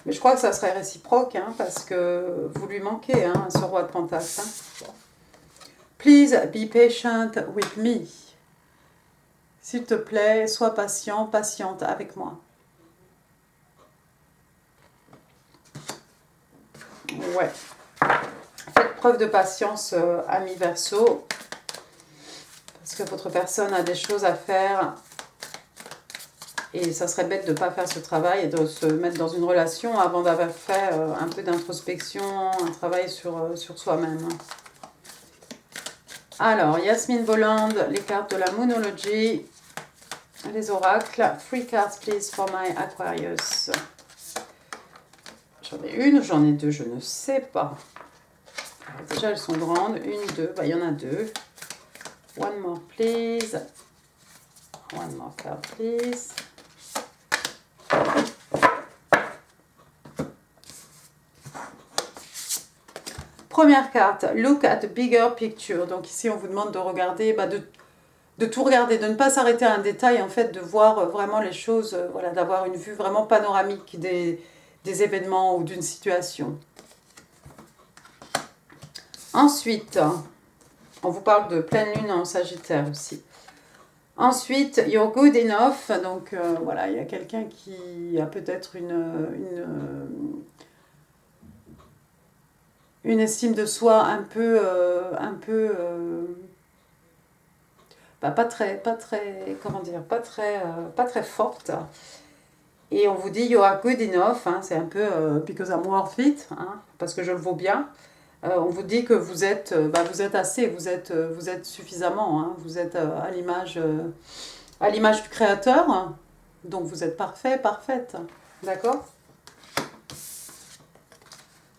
Mais je crois que ça serait réciproque, hein, parce que vous lui manquez, hein, ce roi de Pentacle. Hein. Please be patient with me. S'il te plaît, sois patient, patiente avec moi. Ouais. Faites preuve de patience, ami Verseau, parce que votre personne a des choses à faire et ça serait bête de ne pas faire ce travail et de se mettre dans une relation avant d'avoir fait un peu d'introspection, un travail sur soi-même. Alors, Yasmine Bolland, les cartes de la Moonology, les oracles. 3 cards, please, for my Aquarius. J'en ai une ou j'en ai deux, je ne sais pas. Alors, déjà, elles sont grandes. 1, 2, il y en a 2. One more, please. One more card, please. Première carte, look at the bigger picture. Donc ici, on vous demande de regarder, de tout regarder, de ne pas s'arrêter à un détail, en fait, de voir vraiment les choses, voilà, d'avoir une vue vraiment panoramique des événements ou d'une situation. Ensuite, on vous parle de pleine lune en Sagittaire aussi. Ensuite, you're good enough. Donc voilà, il y a quelqu'un qui a peut-être une estime de soi un peu pas très, comment dire, pas très forte. Et on vous dit you are good enough, hein, c'est un peu because I'm worth it, hein, parce que je le vaux bien. On vous dit que vous êtes assez, vous êtes suffisamment, hein, vous êtes à l'image du créateur, donc vous êtes parfait, parfaite, d'accord?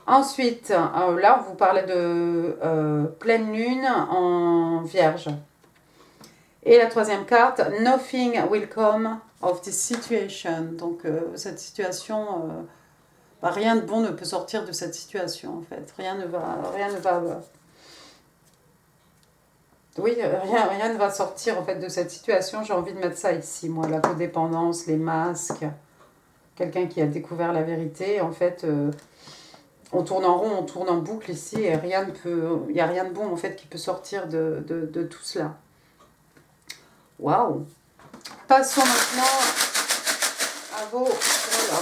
Ensuite, là, on vous parlait de pleine lune en Vierge. Et la troisième carte, nothing will come of this situation. Donc, cette situation, rien de bon ne peut sortir de cette situation, en fait. Rien ne va rien ne va sortir, en fait, de cette situation. J'ai envie de mettre ça ici, moi, la codépendance, les masques, quelqu'un qui a découvert la vérité, en fait... on tourne en rond, on tourne en boucle ici et il n'y a rien de bon en fait qui peut sortir de tout cela. Waouh! Passons maintenant à vos voilà.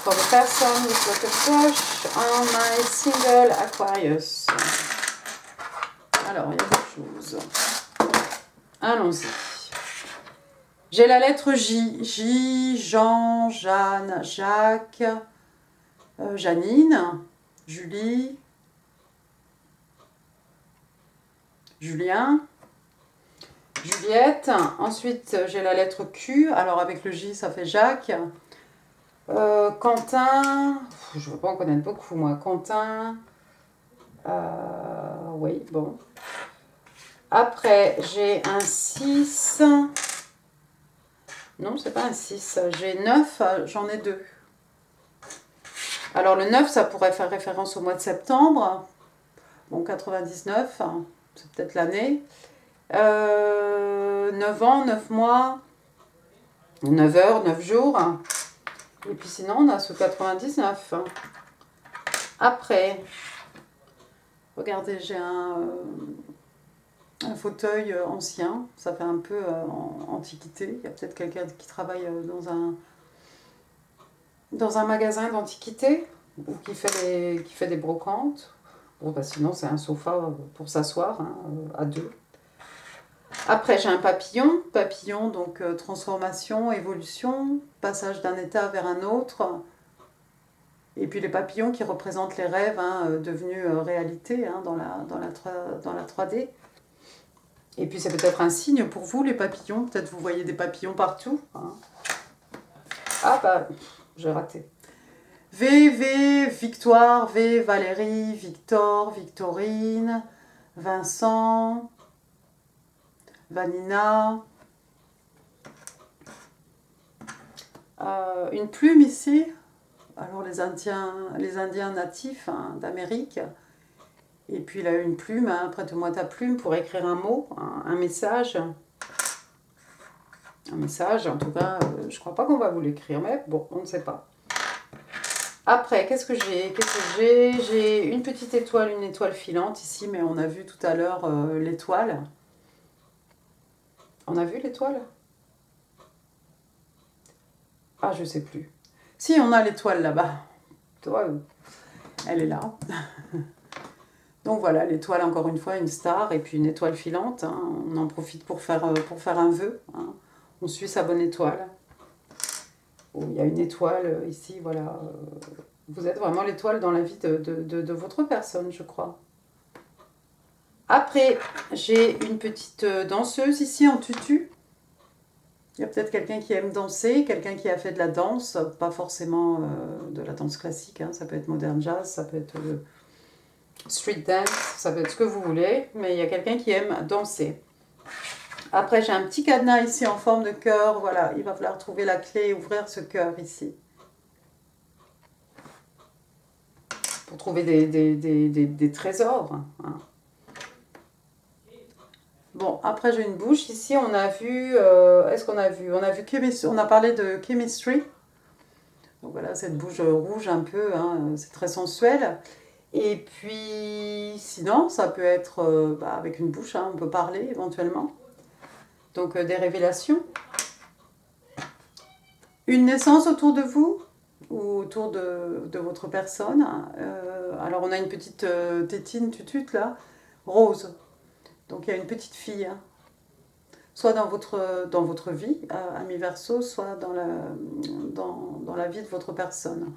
For the person with got a crush on my single Aquarius. Alors, il y a des choses. Allons-y. J'ai la lettre J. J, Jean, Jeanne, Jacques... Janine, Julie, Julien, Juliette. Ensuite, j'ai la lettre Q. Alors, avec le J, ça fait Jacques. Quentin. Je ne veux pas en connaître beaucoup, moi. Quentin. Oui, bon. Après, j'ai un 6. Non, c'est pas un 6. J'ai 9. J'en ai 2. Alors le 9, ça pourrait faire référence au mois de septembre. Bon, 99, c'est peut-être l'année. 9 ans, 9 mois, 9 heures, 9 jours. Et puis sinon, on a ce 99. Après, regardez, j'ai un fauteuil ancien. Ça fait un peu antiquité. Il y a peut-être quelqu'un qui travaille dans un magasin d'antiquité ou qui fait des brocantes. Bon, sinon, c'est un sofa pour s'asseoir, hein, à deux. Après, j'ai un papillon. Papillon, donc transformation, évolution, passage d'un état vers un autre. Et puis les papillons qui représentent les rêves, hein, devenus réalité, hein, dans la 3D. Et puis c'est peut-être un signe pour vous, les papillons. Peut-être vous voyez des papillons partout. Hein. Ah bah... j'ai raté. V, Victoire, V, Valérie, Victor, Victorine, Vincent, Vanina. Une plume ici. Alors les Indiens natifs, hein, d'Amérique. Et puis là, une plume, hein, prête-moi ta plume pour écrire un mot, un message. Un message, en tout cas, je crois pas qu'on va vous l'écrire, mais bon, on ne sait pas. Après, qu'est-ce que j'ai? J'ai une petite étoile, une étoile filante ici, mais on a vu tout à l'heure l'étoile. On a vu l'étoile? Ah, je sais plus. Si, on a l'étoile là-bas. Elle est là. Donc voilà, l'étoile, encore une fois, une star, et puis une étoile filante. Hein. On en profite pour faire un vœu. Hein. On suit sa bonne étoile. Oh, il y a une étoile ici, voilà. Vous êtes vraiment l'étoile dans la vie de votre personne, je crois. Après, j'ai une petite danseuse ici en tutu. Il y a peut-être quelqu'un qui aime danser, quelqu'un qui a fait de la danse, pas forcément de la danse classique, hein. Ça peut être modern jazz, ça peut être street dance, ça peut être ce que vous voulez, mais il y a quelqu'un qui aime danser. Après, j'ai un petit cadenas ici en forme de cœur. Voilà, il va falloir trouver la clé et ouvrir ce cœur ici. Pour trouver des trésors. Hein. Bon, après j'ai une bouche. Ici, on a vu... Est-ce qu'on a vu? On a vu on a parlé de chemistry. Donc voilà, cette bouche rouge un peu, hein, c'est très sensuel. Et puis, sinon, ça peut être avec une bouche, hein, on peut parler éventuellement. Donc, des révélations. Une naissance autour de vous ou autour de votre personne. Alors, on a une petite tétine tutute là, rose. Donc, il y a une petite fille, hein, soit dans votre vie, ami Verseau, soit dans la vie de votre personne.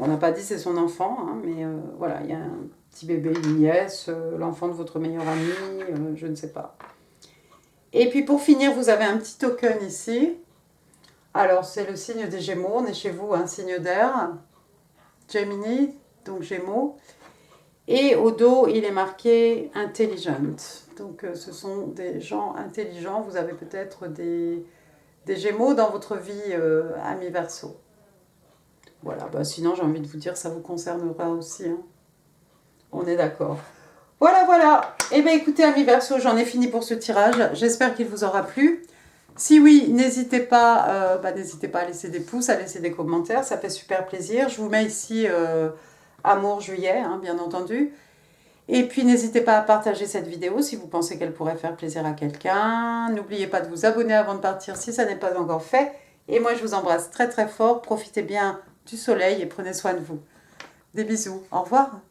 On n'a pas dit c'est son enfant, hein, mais voilà, il y a un petit bébé, une nièce, l'enfant de votre meilleur ami, je ne sais pas. Et puis pour finir, vous avez un petit token ici. Alors c'est le signe des Gémeaux, on est chez vous, un signe d'air. Gemini, donc Gémeaux. Et au dos, il est marqué intelligent. Donc ce sont des gens intelligents. Vous avez peut-être des Gémeaux dans votre vie, ami Verseau. Voilà, bah sinon j'ai envie de vous dire, ça vous concernera aussi. Hein. On est d'accord. Voilà, voilà. Eh bien écoutez, amis Verseau, j'en ai fini pour ce tirage. J'espère qu'il vous aura plu. Si oui, n'hésitez pas à laisser des pouces, à laisser des commentaires. Ça fait super plaisir. Je vous mets ici Amour Juillet, hein, bien entendu. Et puis n'hésitez pas à partager cette vidéo si vous pensez qu'elle pourrait faire plaisir à quelqu'un. N'oubliez pas de vous abonner avant de partir si ça n'est pas encore fait. Et moi, je vous embrasse très très fort. Profitez bien du soleil et prenez soin de vous. Des bisous. Au revoir.